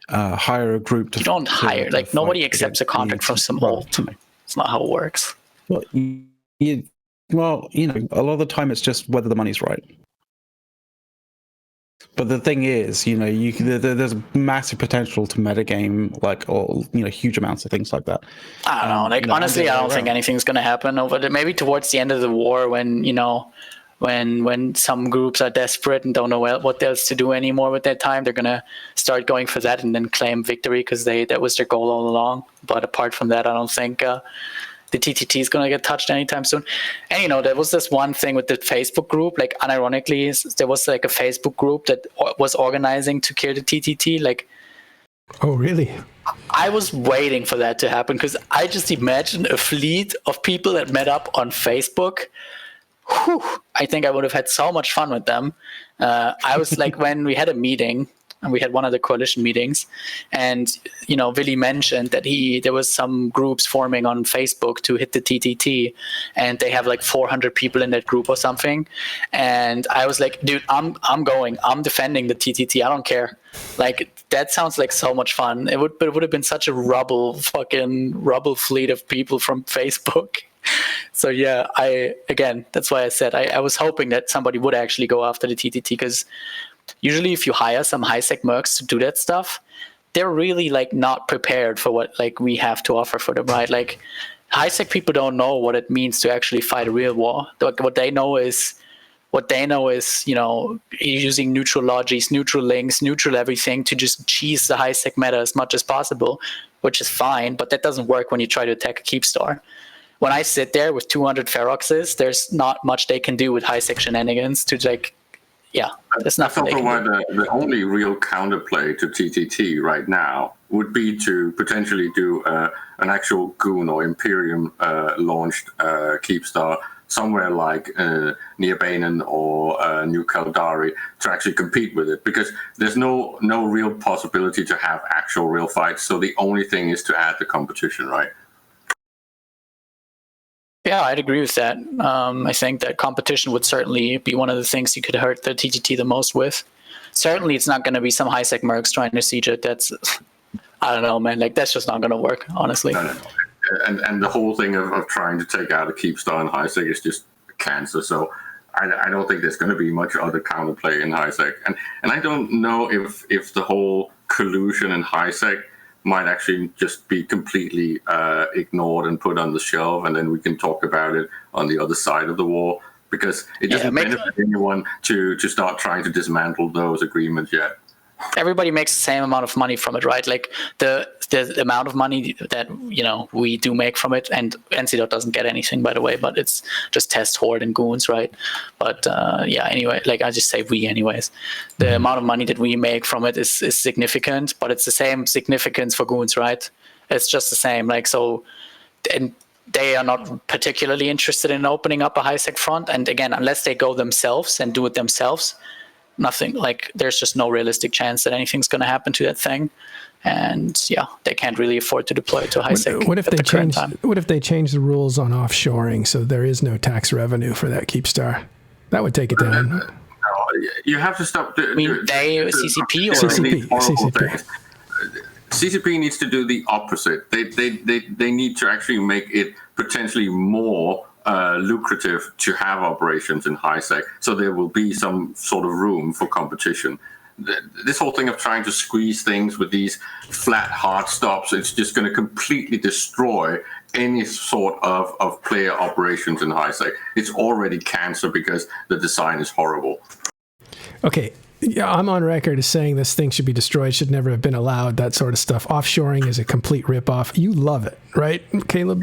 hire a group to. You don't hire, like, nobody accepts a contract from some alt. It's not how it works. Well, a lot of the time it's just whether the money's right. But the thing is, there's massive potential to metagame, like, or huge amounts of things like that. I don't know. Like, honestly, I don't think anything's going to happen over there. Maybe towards the end of the war, when when some groups are desperate and don't know what else to do anymore with their time, they're going to start going for that and then claim victory because that was their goal all along. But apart from that, I don't think the TTT is going to get touched anytime soon. And, there was this one thing with the Facebook group, like, unironically, there was like a Facebook group that was organizing to kill the TTT. Like, oh, really? I was waiting for that to happen, because I just imagined a fleet of people that met up on Facebook. Whew, I think I would have had so much fun with them. I was like, when we had a meeting and we had one of the coalition meetings, and Willy mentioned that there was some groups forming on Facebook to hit the TTT, and they have like 400 people in that group or something, and I was like, dude, I'm I'm defending the TTT, I don't care. Like, that sounds like so much fun. It would have been such a rubble fleet of people from Facebook. So yeah, that's why I said I was hoping that somebody would actually go after the TTT, because usually if you hire some high-sec mercs to do that stuff, they're really like not prepared for what like we have to offer for them, right? Like, high-sec people don't know what it means to actually fight a real war. What they know is using neutral logis, neutral links, neutral everything to just cheese the high-sec meta as much as possible, which is fine, but that doesn't work when you try to attack a Keepstar. When I sit there with 200 Feroxes, there's not much they can do with high-sec shenanigans to like, there's nothing they can do. The only real counterplay to TTT right now would be to potentially do an actual Goon or Imperium launched Keepstar somewhere like near Banen or New Caledonia to actually compete with it, because there's no real possibility to have actual real fights. So the only thing is to add the competition, right? Yeah, I'd agree with that. I think that competition would certainly be one of the things you could hurt the TTT the most with. Certainly, it's not going to be some high-sec mercs trying to siege it. That's, I don't know, man. Like, that's just not going to work, honestly. No. And the whole thing of trying to take out a Keepstar in high-sec is just cancer. So I don't think there's going to be much other counterplay in high-sec. And I don't know if the whole collusion in high-sec might actually just be completely ignored and put on the shelf, and then we can talk about it on the other side of the war, because it doesn't benefit anyone to start trying to dismantle those agreements yet. Everybody makes the same amount of money from it, right? Like the amount of money that we do make from it, and NC doesn't get anything, by the way, but it's just test horde and goons, right? But anyway, like I just say we anyways. The amount of money that we make from it is significant, but it's the same significance for goons, right? It's just the same. Like, so, and they are not particularly interested in opening up a high-sec front, and again, unless they go themselves and do it themselves, nothing, like, there's just no realistic chance that anything's going to happen to that thing. And they can't really afford to deploy it to high-sec. What if they change the rules on offshoring so there is no tax revenue for that Keepstar? That would take it down. You have to stop. CCP or CCP. CCP needs to do the opposite. They need to actually make it potentially more lucrative to have operations in high-sec, so there will be some sort of room for competition. This whole thing of trying to squeeze things with these flat hard stops, it's just going to completely destroy any sort of player operations in high-sec. It's already cancer because the design is horrible. Okay. Yeah, I'm on record as saying this thing should be destroyed, should never have been allowed, that sort of stuff. Offshoring is a complete ripoff. You love it, right, Caleb?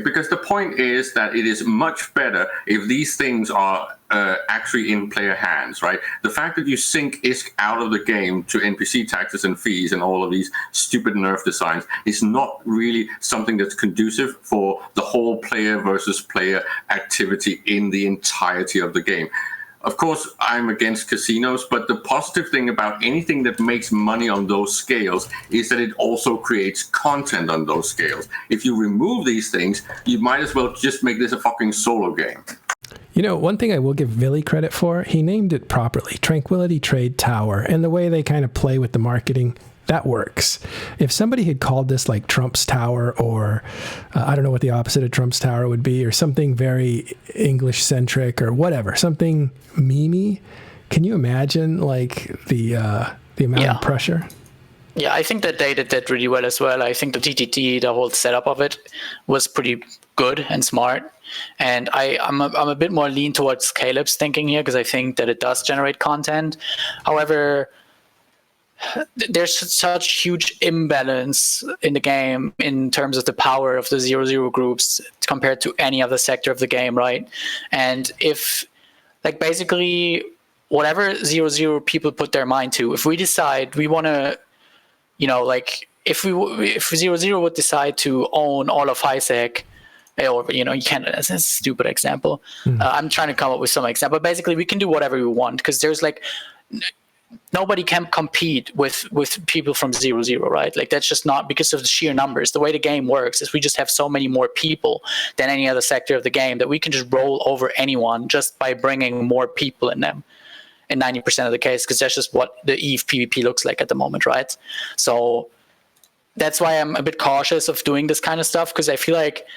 Because the point is that it is much better if these things are actually in player hands, right? The fact that you sync ISK out of the game to NPC taxes and fees and all of these stupid nerf designs is not really something that's conducive for the whole player versus player activity in the entirety of the game. Of course, I'm against casinos, but the positive thing about anything that makes money on those scales is that it also creates content on those scales. If you remove these things, you might as well just make this a fucking solo game. You know, one thing I will give Willy credit for, he named it properly, Tranquility Trade Tower, and the way they kind of play with the marketing, that works. If somebody had called this like Trump's Tower, or I don't know what the opposite of Trump's Tower would be, or something very English-centric or whatever, something memey, can you imagine like the amount of pressure? Yeah, I think that they did that really well as well. I think the TTT, the whole setup of it, was pretty good and smart. And I'm a bit more lean towards Caleb's thinking here, because I think that it does generate content. However, there's such huge imbalance in the game in terms of the power of the 0-0 groups compared to any other sector of the game, right? And if, like, basically whatever 0-0 people put their mind to, if we decide we want to, you know, like, if 0-0 would decide to own all of high-sec, or, you know, you can't, that's a stupid example. I'm trying to come up with some example. Basically, we can do whatever we want, because there's like nobody can compete with people from 0-0, right? Like that's just not because of the sheer numbers. The way the game works is we just have so many more people than any other sector of the game that we can just roll over anyone just by bringing more people in them in 90% of the case, because that's just what the EVE PvP looks like at the moment, right? So that's why I'm a bit cautious of doing this kind of stuff, because I feel like,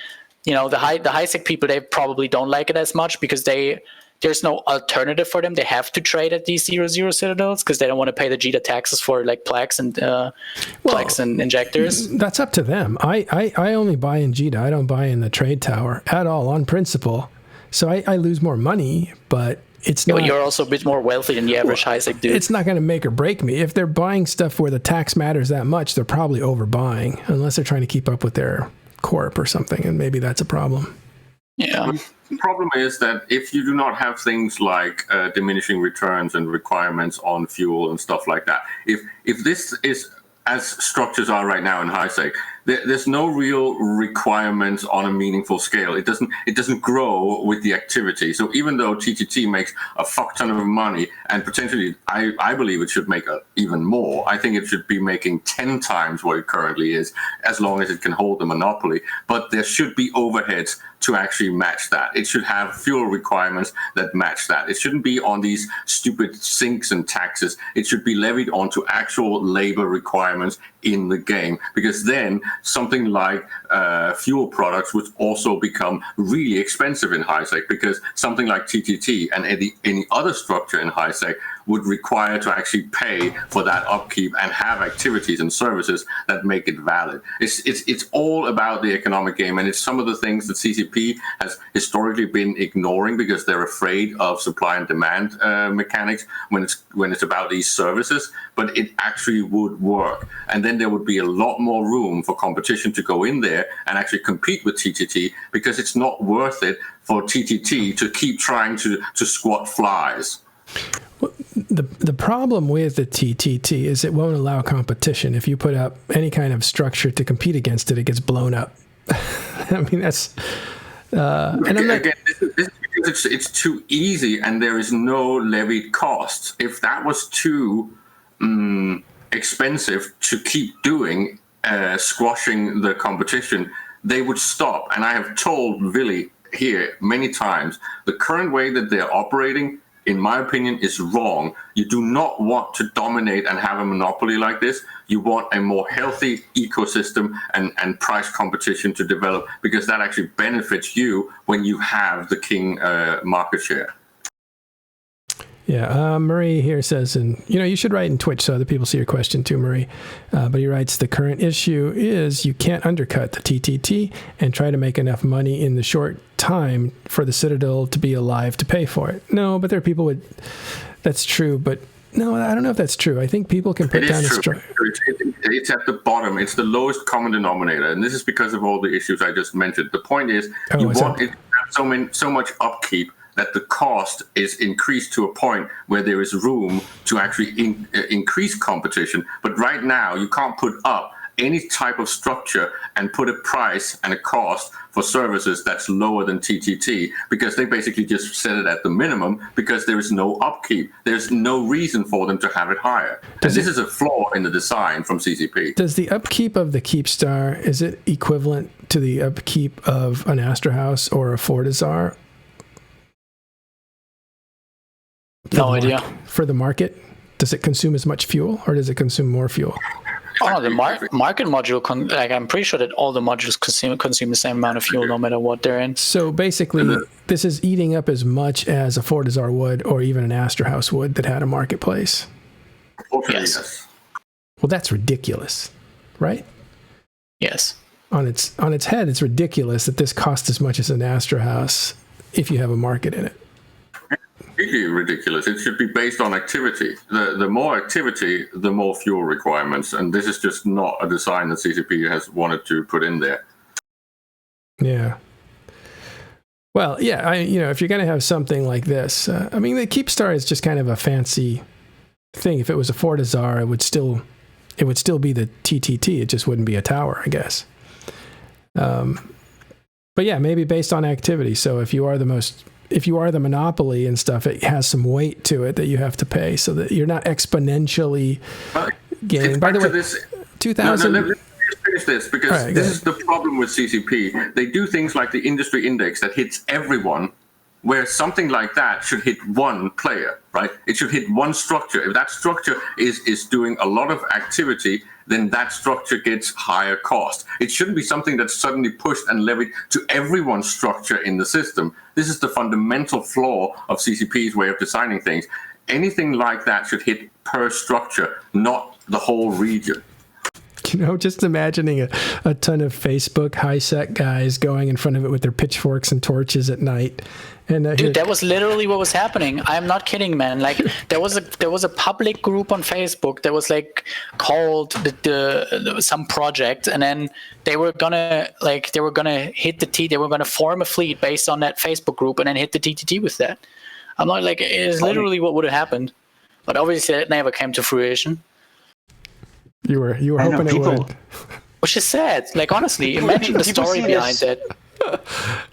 you know, the high sec people, they probably don't like it as much because there's no alternative for them. They have to trade at these 0-0 citadels because they don't want to pay the JITA taxes for like plaques and plaques and injectors. That's up to them. I only buy in JITA. I don't buy in the trade tower at all on principle. So I lose more money, but it's not. You're also a bit more wealthy than the average high sec dude. It's not going to make or break me. If they're buying stuff where the tax matters that much, they're probably overbuying, unless they're trying to keep up with their corp or something, and maybe that's a problem. Yeah. The problem is that if you do not have things like diminishing returns and requirements on fuel and stuff like that, if this is as structures are right now in high sec, there's no real requirements on a meaningful scale. It doesn't grow with the activity. So even though TTT makes a fuck ton of money, and potentially I believe it should make even more, I think it should be making 10 times what it currently is, as long as it can hold the monopoly. But there should be overheads to actually match that. It should have fuel requirements that match that. It shouldn't be on these stupid sinks and taxes. It should be levied onto actual labor requirements in the game, because then something like fuel products would also become really expensive in high sec, because something like TTT and any other structure in high sec would require to actually pay for that upkeep and have activities and services that make it valid. It's all about the economic game, and it's some of the things that CCP has historically been ignoring because they're afraid of supply and demand mechanics when it's about these services. But it actually would work, and then there would be a lot more room for competition to go in there and actually compete with TTT, because it's not worth it for TTT to keep trying to squat flies. Well, the problem with the TTT is it won't allow competition. If you put up any kind of structure to compete against it, it gets blown up. I mean, that's... and I'm not... Again, this is because it's too easy and there is no levied costs. If that was too expensive to keep doing, squashing the competition, they would stop. And I have told Willy here many times, the current way that they're operating, in my opinion, is wrong. You do not want to dominate and have a monopoly like this. You want a more healthy ecosystem and price competition to develop, because that actually benefits you when you have the king market share. Yeah, Murray here says, and you should write in Twitch so other people see your question too, Murray. But he writes, the current issue is you can't undercut the TTT and try to make enough money in the short time for the Citadel to be alive to pay for it. No, but there are people with, that's true, but no, I don't know if that's true. I think people can put down a strike. It's at the bottom. It's the lowest common denominator, and this is because of all the issues I just mentioned. The point is, you want it to have so much upkeep that the cost is increased to a point where there is room to actually increase competition. But right now, you can't put up any type of structure and put a price and a cost for services that's lower than TTT, because they basically just set it at the minimum because there is no upkeep. There's no reason for them to have it higher. And this is a flaw in the design from CCP. Does the upkeep of the Keepstar, is it equivalent to the upkeep of an Astra House or a Fortizar? No idea. For the market, does it consume as much fuel, or does it consume more fuel? Oh, the market module, I'm pretty sure that all the modules consume the same amount of fuel no matter what they're in. So basically, this is eating up as much as a Fortizar would, or even an Astra House would, that had a marketplace. Yes. Well, that's ridiculous, right? Yes. On its head, it's ridiculous that this costs as much as an Astra House if you have a market in it. Really ridiculous. It should be based on activity. The more activity, the more fuel requirements, and this is just not a design that CCP has wanted to put in there. Yeah. Well, yeah. If you're going to have something like this, the Keepstar is just kind of a fancy thing. If it was a Fortizar, it would still be the TTT. It just wouldn't be a tower, I guess. But yeah, maybe based on activity. So if you are the most if you are the monopoly and stuff, it has some weight to it that you have to pay, so that you're not exponentially gaining. By the way, 2000. Let me just finish this, because this is the problem with CCP. They do things like the industry index that hits everyone, where something like that should hit one player, right? It should hit one structure. If that structure is doing a lot of activity, then that structure gets higher cost. It shouldn't be something that's suddenly pushed and levied to everyone's structure in the system. This is the fundamental flaw of CCP's way of designing things. Anything like that should hit per structure, not the whole region. You know, just imagining a ton of Facebook high-sec guys going in front of it with their pitchforks and torches at night. And dude, that was literally what was happening. I'm not kidding, man. Like there was a public group on Facebook that was like called some project, and then they were gonna hit the T. They were gonna form a fleet based on that Facebook group, and then hit the TTT with that. I'm not like, it's literally what would have happened, but obviously it never came to fruition. You were hoping it would. Which is sad. Like, honestly, imagine the story behind that.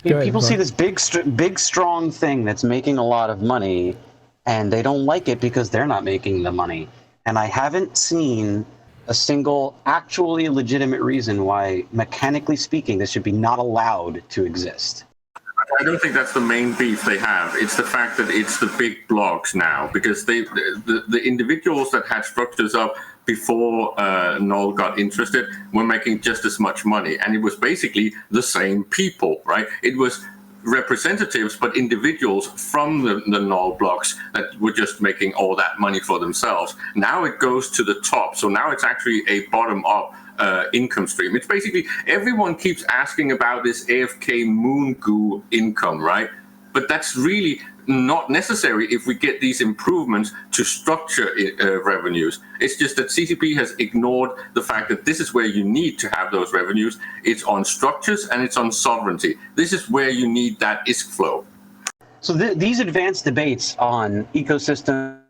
People see this big, strong thing that's making a lot of money, and they don't like it because they're not making the money. And I haven't seen a single actually legitimate reason why, mechanically speaking, this should be not allowed to exist. I don't think that's the main beef they have. It's the fact that it's the big blogs now, because the individuals that had structures up before Null got interested were making just as much money, and it was basically the same people, right? It was representatives, but individuals from the Null blocks that were just making all that money for themselves. Now it goes to the top, so now it's actually a bottom-up income stream. It's basically, everyone keeps asking about this AFK moon goo income, right? But that's really not necessary if we get these improvements to structure revenues. It's just that CCP has ignored the fact that this is where you need to have those revenues. It's on structures and it's on sovereignty. This is where you need that ISK flow. So these advanced debates on ecosystem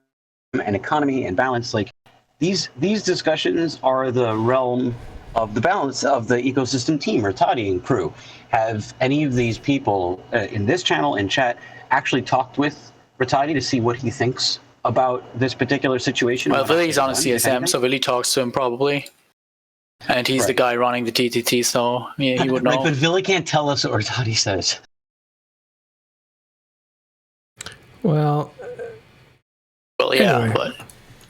and economy and balance, like these discussions are the realm of the balance of the ecosystem team, Rattati and crew. Have any of these people in this channel and chat actually talked with Rattati to see what he thinks about this particular situation? Well, Willy's on a CSM, so Willy talks to him probably. And he's the guy running the TTT, so yeah, he would know. Right, but Willy can't tell us what Rattati says. Well, yeah, anyway. but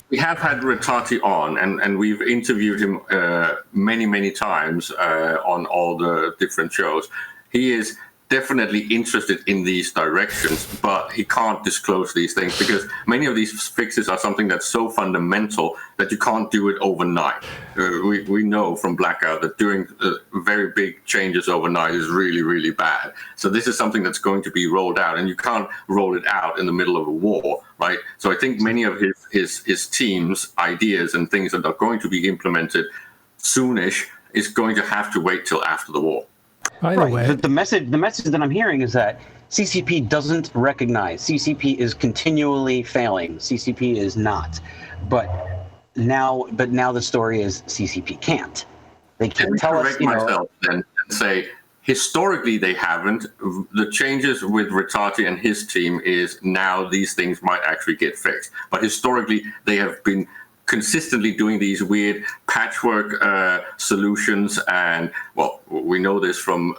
we have had Rattati on, and we've interviewed him many times on all the different shows. He is definitely interested in these directions, but he can't disclose these things because many of these fixes are something that's so fundamental that you can't do it overnight. We know from Blackout that doing very big changes overnight is really bad. So this is something that's going to be rolled out, and you can't roll it out in the middle of a war, right? So I think many of his team's ideas and things that are going to be implemented soonish is going to have to wait till after the war. Either way, the message that I'm hearing is that CCP doesn't recognize. CCP is continually failing. CCP is not. But now the story is CCP can't. They can't tell us. Myself then and say historically they haven't. The changes with Rattati and his team is now these things might actually get fixed. But historically they have been consistently doing these weird patchwork solutions, and well, we know this from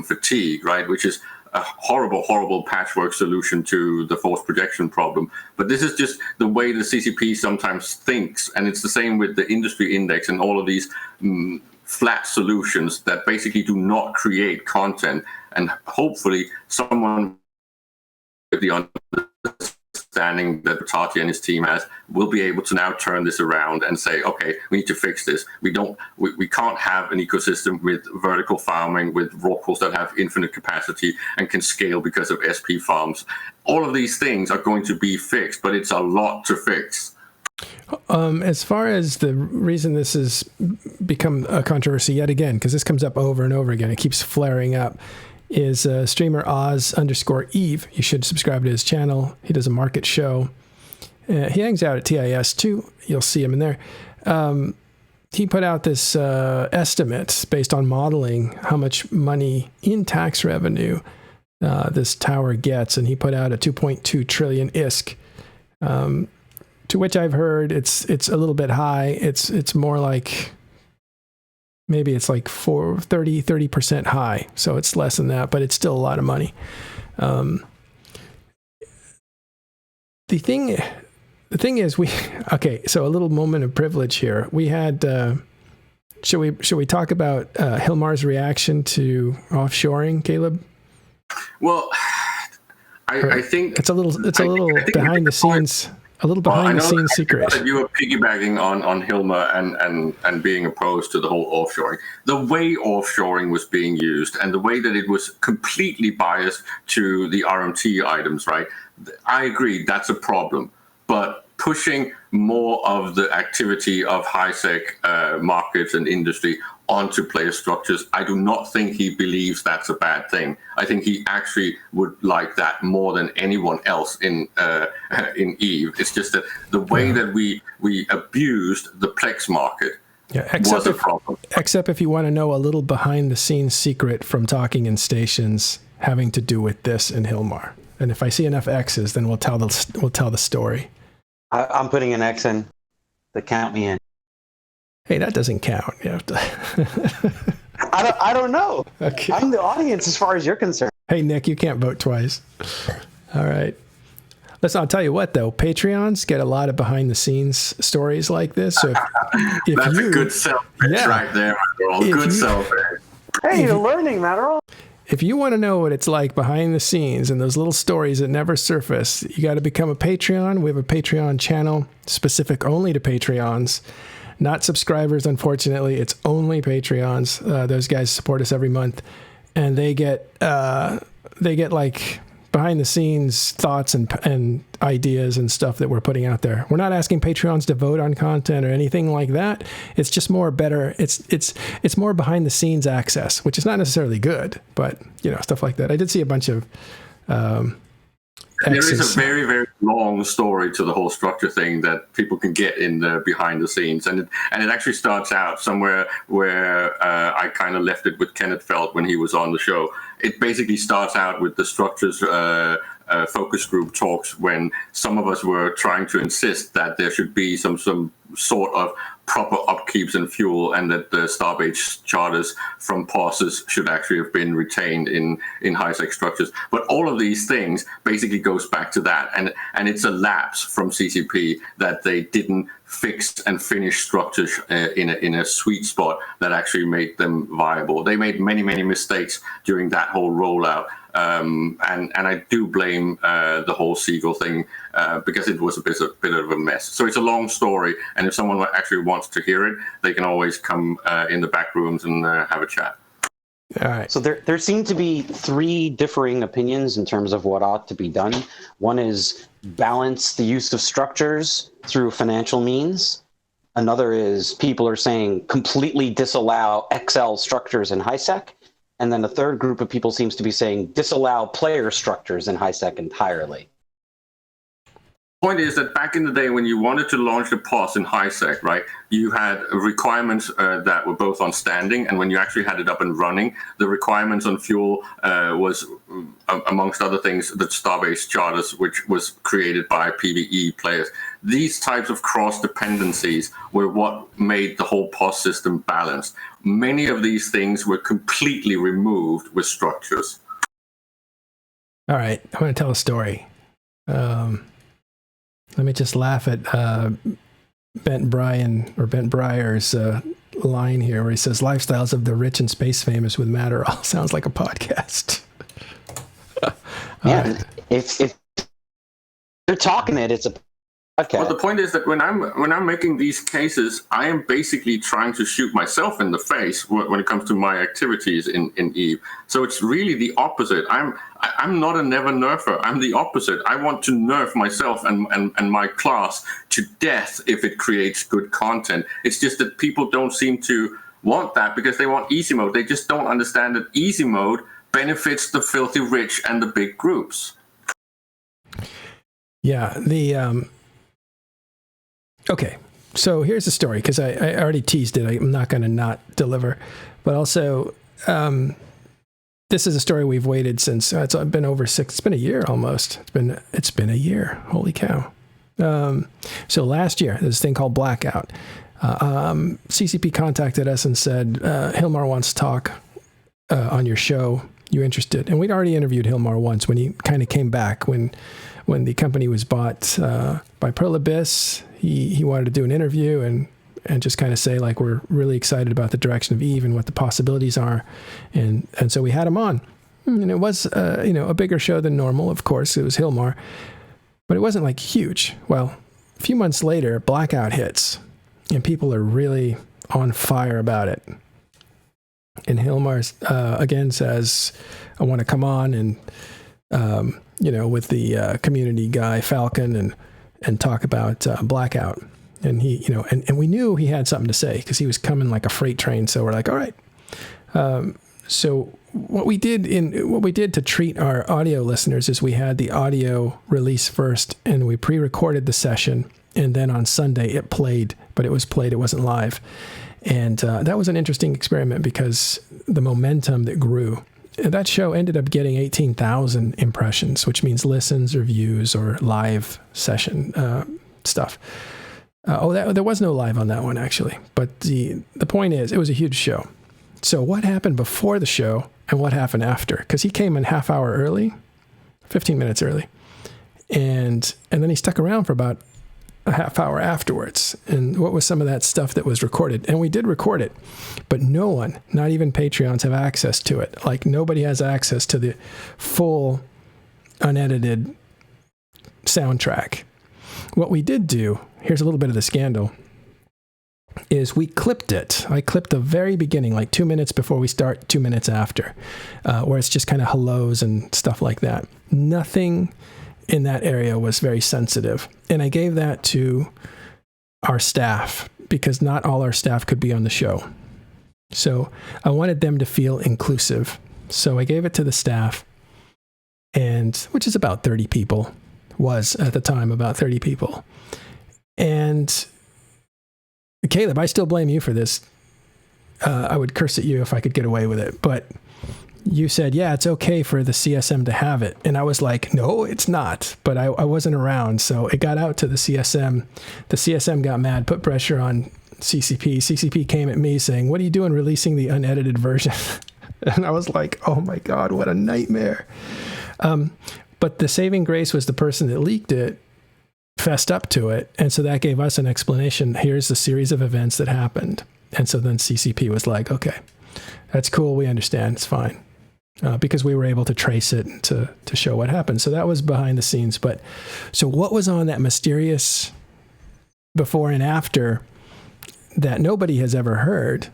fatigue, right? Which is a horrible patchwork solution to the force projection problem. But this is just the way the CCP sometimes thinks, and it's the same with the industry index and all of these flat solutions that basically do not create content. And hopefully, someone with the understanding that Rattati and his team has will be able to now turn this around and say, okay, we need to fix this. We can't have an ecosystem with vertical farming, with rock pools that have infinite capacity and can scale because of SP farms. All of these things are going to be fixed, but it's a lot to fix. As far as the reason this has become a controversy yet again, because this comes up over and over again, it keeps flaring up, is streamer Oz_Eve. You should subscribe to his channel. He does a market show. He hangs out at TIS too. You'll see him in there. He put out this estimate based on modeling how much money in tax revenue this tower gets, and he put out a 2.2 trillion ISK. To which I've heard it's a little bit high. It's more like maybe it's like 30% high, so it's less than that, but it's still a lot of money. The thing is, so a little moment of privilege here. We had should we talk about Hilmar's reaction to offshoring, Caleb? Well, I think it's a little behind the scenes. A little behind the scenes secret. You were piggybacking on Hilmar and being opposed to the whole offshoring. The way offshoring was being used and the way that it was completely biased to the RMT items, right? I agree, that's a problem. But pushing more of the activity of high-sec markets and industry onto player structures, I do not think he believes that's a bad thing. I think he actually would like that more than anyone else in EVE. It's just that the way that we abused the Plex market was a problem. Except if you want to know a little behind-the-scenes secret from talking in stations having to do with this in Hilmar. And if I see enough X's, then we'll tell the story. I'm putting an X in to count me in. Hey, that doesn't count. You have to. I don't know. Okay. I'm the audience as far as you're concerned. Hey, Nick, you can't vote twice. All right. Listen, I'll tell you what, though. Patreons get a lot of behind-the-scenes stories like this. So if that's a good self-pitch right there, Matterall. Good self-pitch. Hey, you're learning, Matterall. If you want to know what it's like behind the scenes and those little stories that never surface, you got to become a Patreon. We have a Patreon channel specific only to Patreons. Not subscribers, unfortunately. It's only Patreons. Those guys support us every month, and they get like behind the scenes thoughts and ideas and stuff that we're putting out there. We're not asking Patreons to vote on content or anything like that. It's just more better. It's more behind the scenes access, which is not necessarily good, but stuff like that. I did see a bunch of. There is a very, very long story to the whole structure thing that people can get in the behind the scenes. And it actually starts out somewhere where I kind of left it with Kenneth Felt when he was on the show. It basically starts out with the structures focus group talks when some of us were trying to insist that there should be some sort of proper upkeeps and fuel, and that the Starbase charters from pauses should actually have been retained in high-sec structures. But all of these things basically goes back to that, and it's a lapse from CCP that they didn't fix and finish structures in a sweet spot that actually made them viable. They made many, many mistakes during that whole rollout. And I do blame the whole Seagull thing because it was a bit of a mess. So it's a long story, and if someone actually wants to hear it, they can always come in the back rooms and have a chat. All right. So there seem to be three differing opinions in terms of what ought to be done. One is balance the use of structures through financial means. Another is people are saying completely disallow XL structures in high-sec. And then a third group of people seems to be saying disallow player structures in high-sec entirely. Point is that back in the day when you wanted to launch the POS in high-sec, right, you had requirements that were both on standing, and when you actually had it up and running, the requirements on fuel was, amongst other things, the Starbase charters, which was created by PvE players. These types of cross-dependencies were what made the whole POS system balanced. Many of these things were completely removed with structures. All right, I'm going to tell a story. Let me just laugh at Bent Breyer's line here where he says, "Lifestyles of the rich and space famous with Matterall." Sounds like a podcast. Yeah, right. If they're talking it's a podcast. Well, the point is that when I'm making these cases, I am basically trying to shoot myself in the face when it comes to my activities in EVE. So it's really the opposite. I'm not a never nerfer. I'm the opposite. I want to nerf myself and my class to death if it creates good content. It's just that people don't seem to want that because they want easy mode. They just don't understand that easy mode benefits the filthy rich and the big groups. Yeah, okay, so here's the story, because I already teased it. I'm not going to not deliver. But also, this is a story we've waited since. It's been over 6. It's been a year almost. It's been a year. Holy cow! So last year, there's this thing called Blackout. CCP contacted us and said, Hilmar wants to talk on your show. You interested? And we'd already interviewed Hilmar once when he kind of came back when the company was bought by Pearl Abyss. He wanted to do an interview and just kind of say, like, we're really excited about the direction of Eve and what the possibilities are. And so we had him on. And it was, a bigger show than normal, of course. It was Hilmar. But it wasn't, like, huge. Well, a few months later, Blackout hits. And people are really on fire about it. And Hilmar, again, says, I want to come on and, with the community guy, Falcon, and talk about Blackout. And he, and we knew he had something to say because he was coming like a freight train. So we're like, all right. So what we did to treat our audio listeners is we had the audio release first and we pre-recorded the session. And then on Sunday it played, but it was played, it wasn't live. And that was an interesting experiment because the momentum that grew. That show ended up getting 18,000 impressions, which means listens or views or live session stuff. There was no live on that one, actually. But the point is, it was a huge show. So what happened before the show and what happened after? Because he came in half hour early, 15 minutes early. And then he stuck around for about a half hour afterwards. And what was some of that stuff that was recorded? And we did record it, but no one, not even Patreons, have access to it. Like, nobody has access to the full unedited soundtrack. What we did do, here's a little bit of the scandal, is we clipped it. I clipped the very beginning, like 2 minutes before we start, 2 minutes after, where it's just kind of hellos and stuff like that. Nothing in that area was very sensitive. And I gave that to our staff because not all our staff could be on the show. So I wanted them to feel inclusive. So I gave it to the staff, and which is about 30 people, was at the time about 30 people. And Caleb, I still blame you for this. I would curse at you if I could get away with it, but you said, yeah, it's okay for the CSM to have it. And I was like, no, it's not. But I wasn't around. So it got out to the CSM. The CSM got mad, put pressure on CCP. CCP came at me saying, what are you doing releasing the unedited version? And I was like, oh my God, what a nightmare. But the saving grace was the person that leaked it fessed up to it. And so that gave us an explanation. Here's the series of events that happened. And so then CCP was like, okay, that's cool. We understand. It's fine. Because we were able to trace it to show what happened. So that was behind the scenes. But so what was on that mysterious before and after that nobody has ever heard?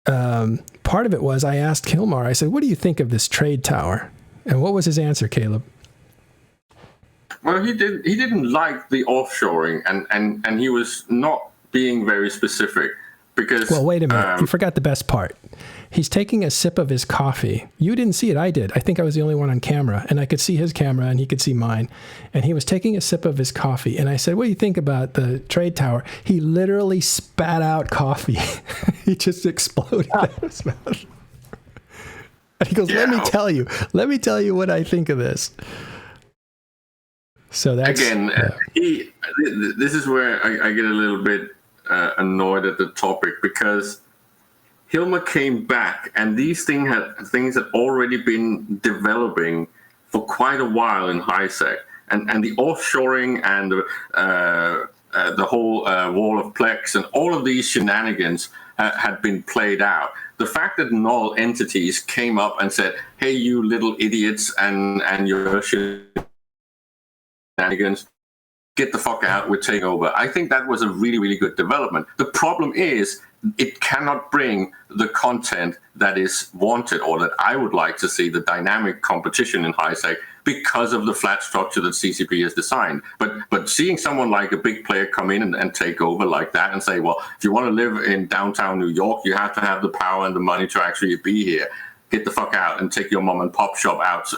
Part of it was I asked Hilmar, I said, what do you think of this trade tower? And what was his answer, Caleb? Well, he didn't like the offshoring, and he was not being very specific because. Well, wait a minute. You forgot the best part. He's taking a sip of his coffee. You didn't see it. I did. I think I was the only one on camera, and I could see his camera and he could see mine. And he was taking a sip of his coffee. And I said, what do you think about the trade tower? He literally spat out coffee. He just exploded out of his mouth. And he goes, let me tell you what I think of this. So that's again, this is where I get a little bit annoyed at the topic because Hilmar came back and these things had already been developing for quite a while in HiSec, and the offshoring and the whole wall of Plex and all of these shenanigans had been played out. The fact that null entities came up and said, "Hey, you little idiots, and your shenanigans, get the fuck out, we're taking over." I think that was a really, really good development. The problem is it cannot bring the content that is wanted or that I would like to see, the dynamic competition in HiSec, because of the flat structure that CCP has designed. But seeing someone like a big player come in and take over like that and say, well, if you want to live in downtown New York, you have to have the power and the money to actually be here. Get the fuck out and take your mom and pop shop out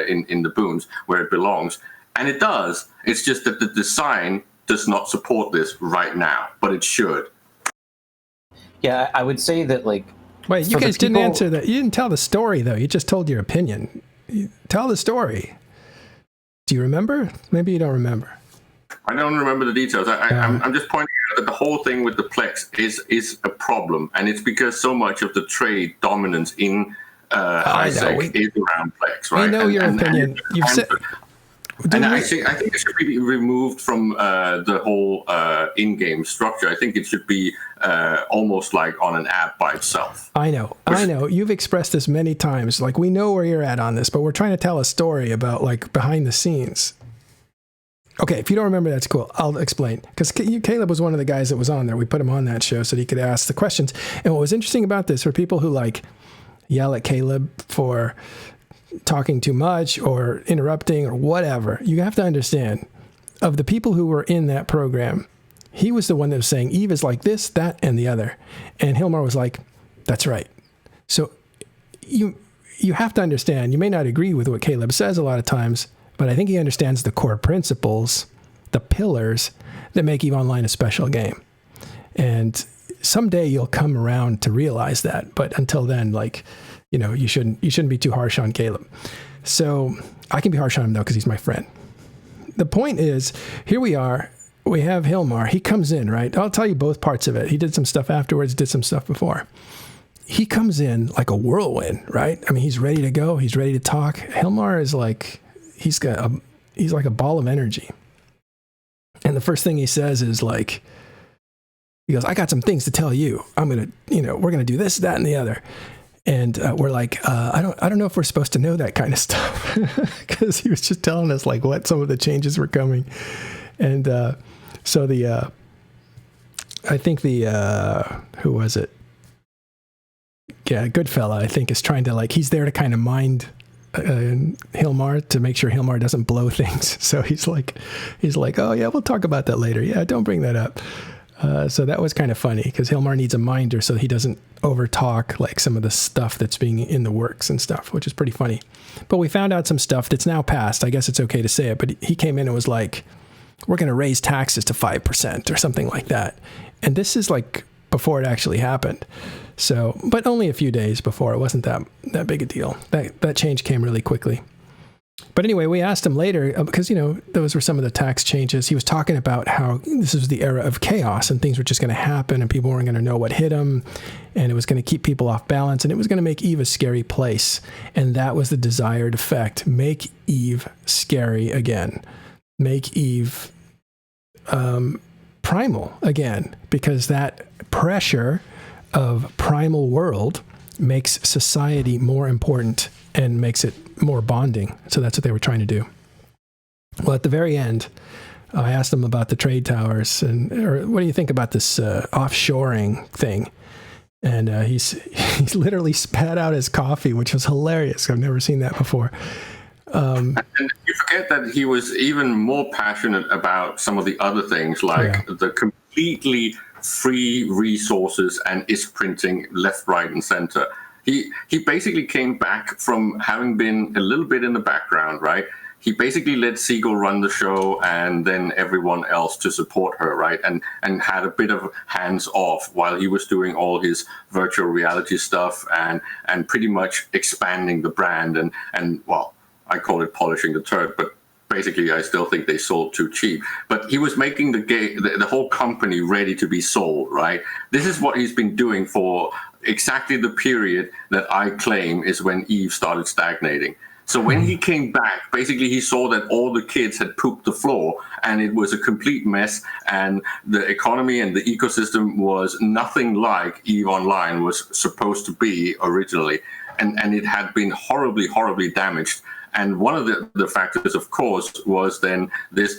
in the boons where it belongs. And it does. It's just that the design does not support this right now, but it should. Yeah, I would say that, like, Wait, you guys didn't answer that. You didn't tell the story, though. You just told your opinion. Tell the story. Do you remember? Maybe you don't remember. I don't remember the details. I'm just pointing out that the whole thing with the Plex is a problem, and it's because so much of the trade dominance in ISEC is around Plex, right? I know your opinion. You've said... I think it should be removed from the whole in-game structure. I think it should be almost like on an app by itself. I know. You've expressed this many times. Like, we know where you're at on this, but we're trying to tell a story about, like, behind the scenes. Okay, if you don't remember, that's cool. I'll explain. Because Caleb was one of the guys that was on there. We put him on that show so that he could ask the questions. And what was interesting about this were people who, like, yell at Caleb for talking too much or interrupting or whatever. You have to understand, of the people who were in that program, he was the one that was saying, Eve is like this, that, and the other. And Hilmar was like, that's right. So you have to understand, you may not agree with what Caleb says a lot of times, but I think he understands the core principles, the pillars that make EVE Online a special game. And someday you'll come around to realize that. But until then, like, you know, you shouldn't be too harsh on Caleb. So I can be harsh on him, though, because he's my friend. The point is, here we are. We have Hilmar. He comes in, right? I'll tell you both parts of it. He did some stuff afterwards, did some stuff before. He comes in like a whirlwind, right? I mean, he's ready to go. He's ready to talk. Hilmar is like, he's like a ball of energy. And the first thing he says is like, he goes, I got some things to tell you. I'm going to, we're going to do this, that, and the other. And we're like, I don't know if we're supposed to know that kind of stuff, because he was just telling us like what some of the changes were coming. And so I think who was it? Yeah, Goodfella, I think, is trying to, like, he's there to kind of mind Hilmar to make sure Hilmar doesn't blow things. So he's like, oh yeah, we'll talk about that later. Yeah, don't bring that up. So that was kind of funny because Hilmar needs a minder so he doesn't overtalk like some of the stuff that's being in the works and stuff, which is pretty funny. But we found out some stuff that's now passed. I guess it's okay to say it, but he came in and was like, we're going to raise taxes to 5% or something like that. And this is like before it actually happened. So, but only a few days before. It wasn't that big a deal. That change came really quickly. But anyway, we asked him later, because, those were some of the tax changes. He was talking about how this was the era of chaos and things were just going to happen and people weren't going to know what hit them. And it was going to keep people off balance and it was going to make EVE a scary place. And that was the desired effect. Make EVE scary again. Make EVE primal again, because that pressure of primal world makes society more important and makes it more bonding. So that's what they were trying to do. Well, at the very end, I asked him about the trade towers or what do you think about this offshoring thing? And he's literally spat out his coffee, which was hilarious. I've never seen that before. And you forget that he was even more passionate about some of the other things, like the completely free resources and ISK printing left, right, and center. He basically came back from having been a little bit in the background, right? He basically let Siegel run the show and then everyone else to support her, right? And had a bit of hands off while he was doing all his virtual reality stuff and pretty much expanding the brand and well, I call it polishing the turd, but basically I still think they sold too cheap. But he was making the whole company ready to be sold, right? This is what he's been doing for exactly the period that I claim is when EVE started stagnating. So when he came back, basically he saw that all the kids had pooped the floor and it was a complete mess and the economy and the ecosystem was nothing like EVE Online was supposed to be originally. And it had been horribly, horribly damaged. And one of the factors, of course, was then this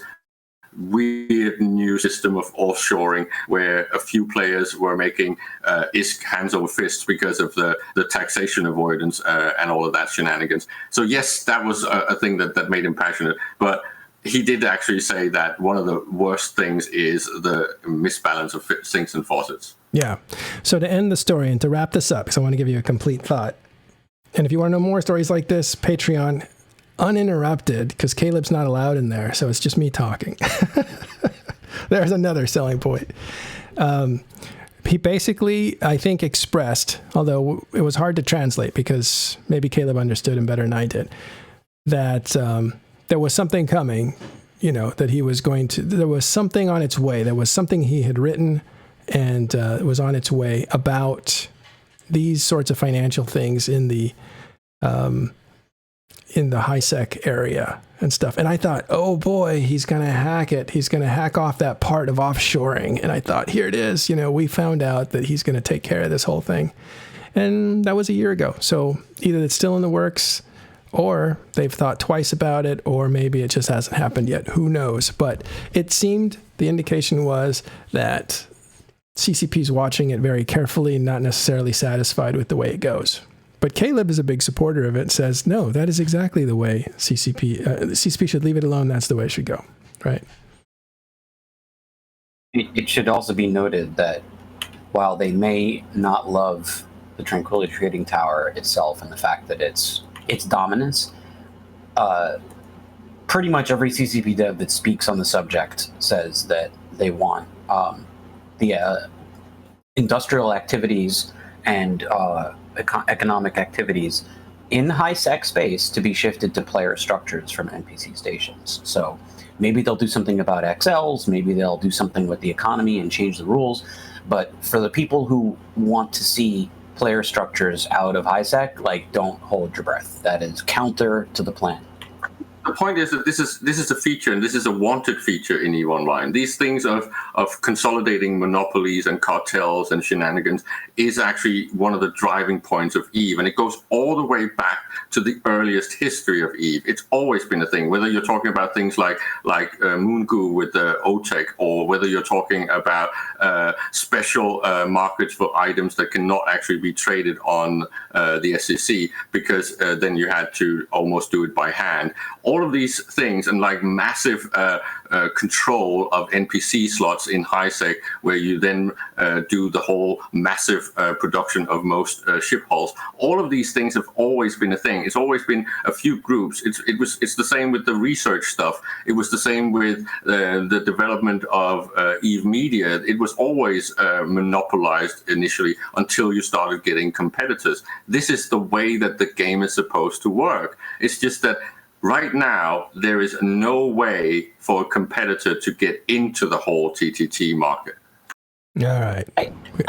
weird new system of offshoring where a few players were making ISK hands over fists because of the taxation avoidance and all of that shenanigans. So yes, that was a thing that made him passionate. But he did actually say that one of the worst things is the misbalance of sinks and faucets. Yeah. So to end the story and to wrap this up, because I want to give you a complete thought. And if you want to know more stories like this, Patreon uninterrupted, because Caleb's not allowed in there, so it's just me talking. There's another selling point. he basically, I think, expressed, although it was hard to translate because maybe Caleb understood him better than I did, that there was something coming, that he was going to, there was something on its way. There was something he had written and it was on its way about these sorts of financial things in the high-sec area and stuff. And I thought, oh boy, he's going to hack it. He's going to hack off that part of offshoring. And I thought, here it is. We found out that he's going to take care of this whole thing. And that was a year ago. So either it's still in the works or they've thought twice about it, or maybe it just hasn't happened yet. Who knows? But it seemed, the indication was that CCP's watching it very carefully, not necessarily satisfied with the way it goes. But Caleb is a big supporter of it and says, no, that is exactly the way CCP should leave it alone. That's the way it should go, right? It should also be noted that while they may not love the Tranquility Trading Tower itself and the fact that its dominance, pretty much every CCP dev that speaks on the subject says that they want the industrial activities and economic activities in high-sec space to be shifted to player structures from NPC stations. So maybe they'll do something about XLs, maybe they'll do something with the economy and change the rules. But for the people who want to see player structures out of high-sec, don't hold your breath. That is counter to the plan. The point is that this is a feature, and this is a wanted feature in EVE Online. These things of consolidating monopolies and cartels and shenanigans is actually one of the driving points of EVE, and it goes all the way back to the earliest history of EVE. It's always been a thing, whether you're talking about things like Moongoo with the OTEC, or whether you're talking about special markets for items that cannot actually be traded on the SEC, because then you had to almost do it by hand. All of these things, and massive control of NPC slots in high-sec, where you then do the whole massive production of most ship hulls. All of these things have always been a thing. It's always been a few groups. It's the same with the research stuff. It was the same with the development of EVE Media. It was always monopolized initially until you started getting competitors. This is the way that the game is supposed to work. It's just that right now, there is no way for a competitor to get into the whole TTT market. All right.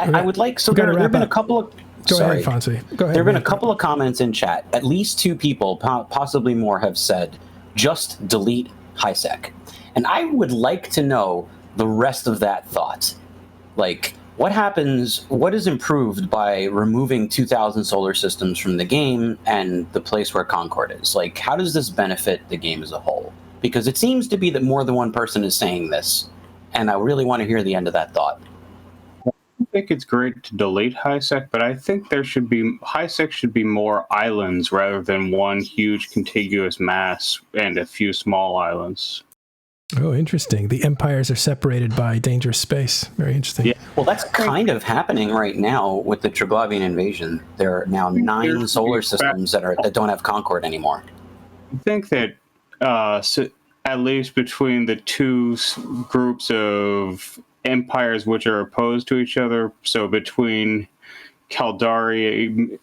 I would like, so there have been a couple of... Go ahead, Fonzie. Go ahead. There have been a couple of comments in chat. At least two people, possibly more, have said, just delete high-sec. And I would like to know the rest of that thought. What happens, what is improved by removing 2,000 solar systems from the game and the place where Concord is? How does this benefit the game as a whole? Because it seems to be that more than one person is saying this, and I really want to hear the end of that thought. I think it's great to delete high-sec, but I think high-sec should be more islands rather than one huge contiguous mass and a few small islands. Oh, interesting. The empires are separated by dangerous space. Very interesting. Yeah. Well, that's kind of happening right now with the Triglavian invasion. There are now 9 solar systems that don't have Concord anymore. I think that at least between the two groups of empires which are opposed to each other, so between Caldari,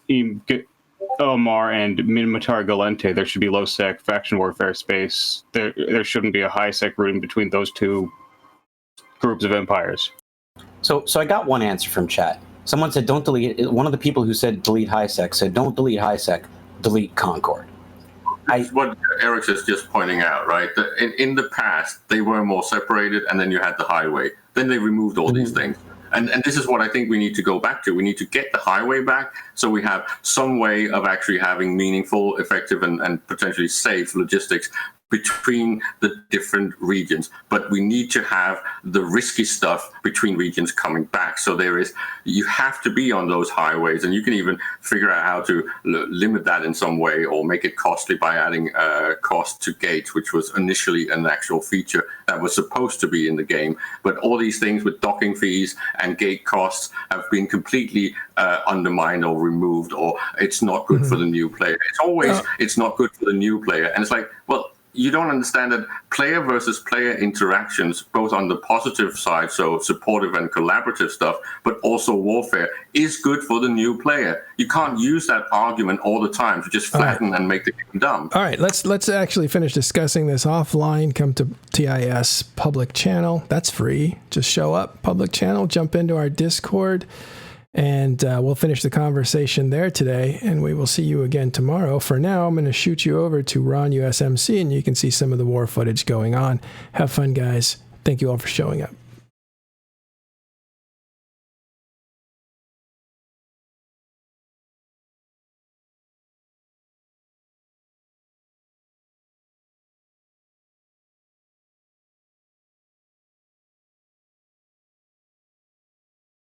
Ilmar, and Minmatar Galente, there should be low-sec faction warfare space. There shouldn't be a high-sec routing between those two groups of empires. So I got one answer from chat. Someone said, don't delete... One of the people who said delete high-sec said, don't delete high-sec, delete Concord. What Eric is just pointing out, right? In the past, they were more separated, and then you had the highway. Then they removed all these things. And this is what I think we need to go back to. We need to get the highway back, so we have some way of actually having meaningful, effective, and potentially safe logistics between the different regions. But we need to have the risky stuff between regions coming back. So you have to be on those highways, and you can even figure out how to limit that in some way, or make it costly by adding cost to gates, which was initially an actual feature that was supposed to be in the game. But all these things with docking fees and gate costs have been completely undermined or removed, or it's not good for the new player. It's always, it's not good for the new player. And it's like, well, you don't understand that player versus player interactions, both on the positive side, so supportive and collaborative stuff, but also warfare, is good for the new player. You can't use that argument all the time to just flatten and make the game dumb. All right, let's actually finish discussing this offline. Come to TIS public channel. That's free. Just show up, public channel, jump into our Discord, and we'll finish the conversation there today, and we will see you again tomorrow. For now, I'm going to shoot you over to Ron USMC, and you can see some of the war footage going on. Have fun, guys. Thank you all for showing up.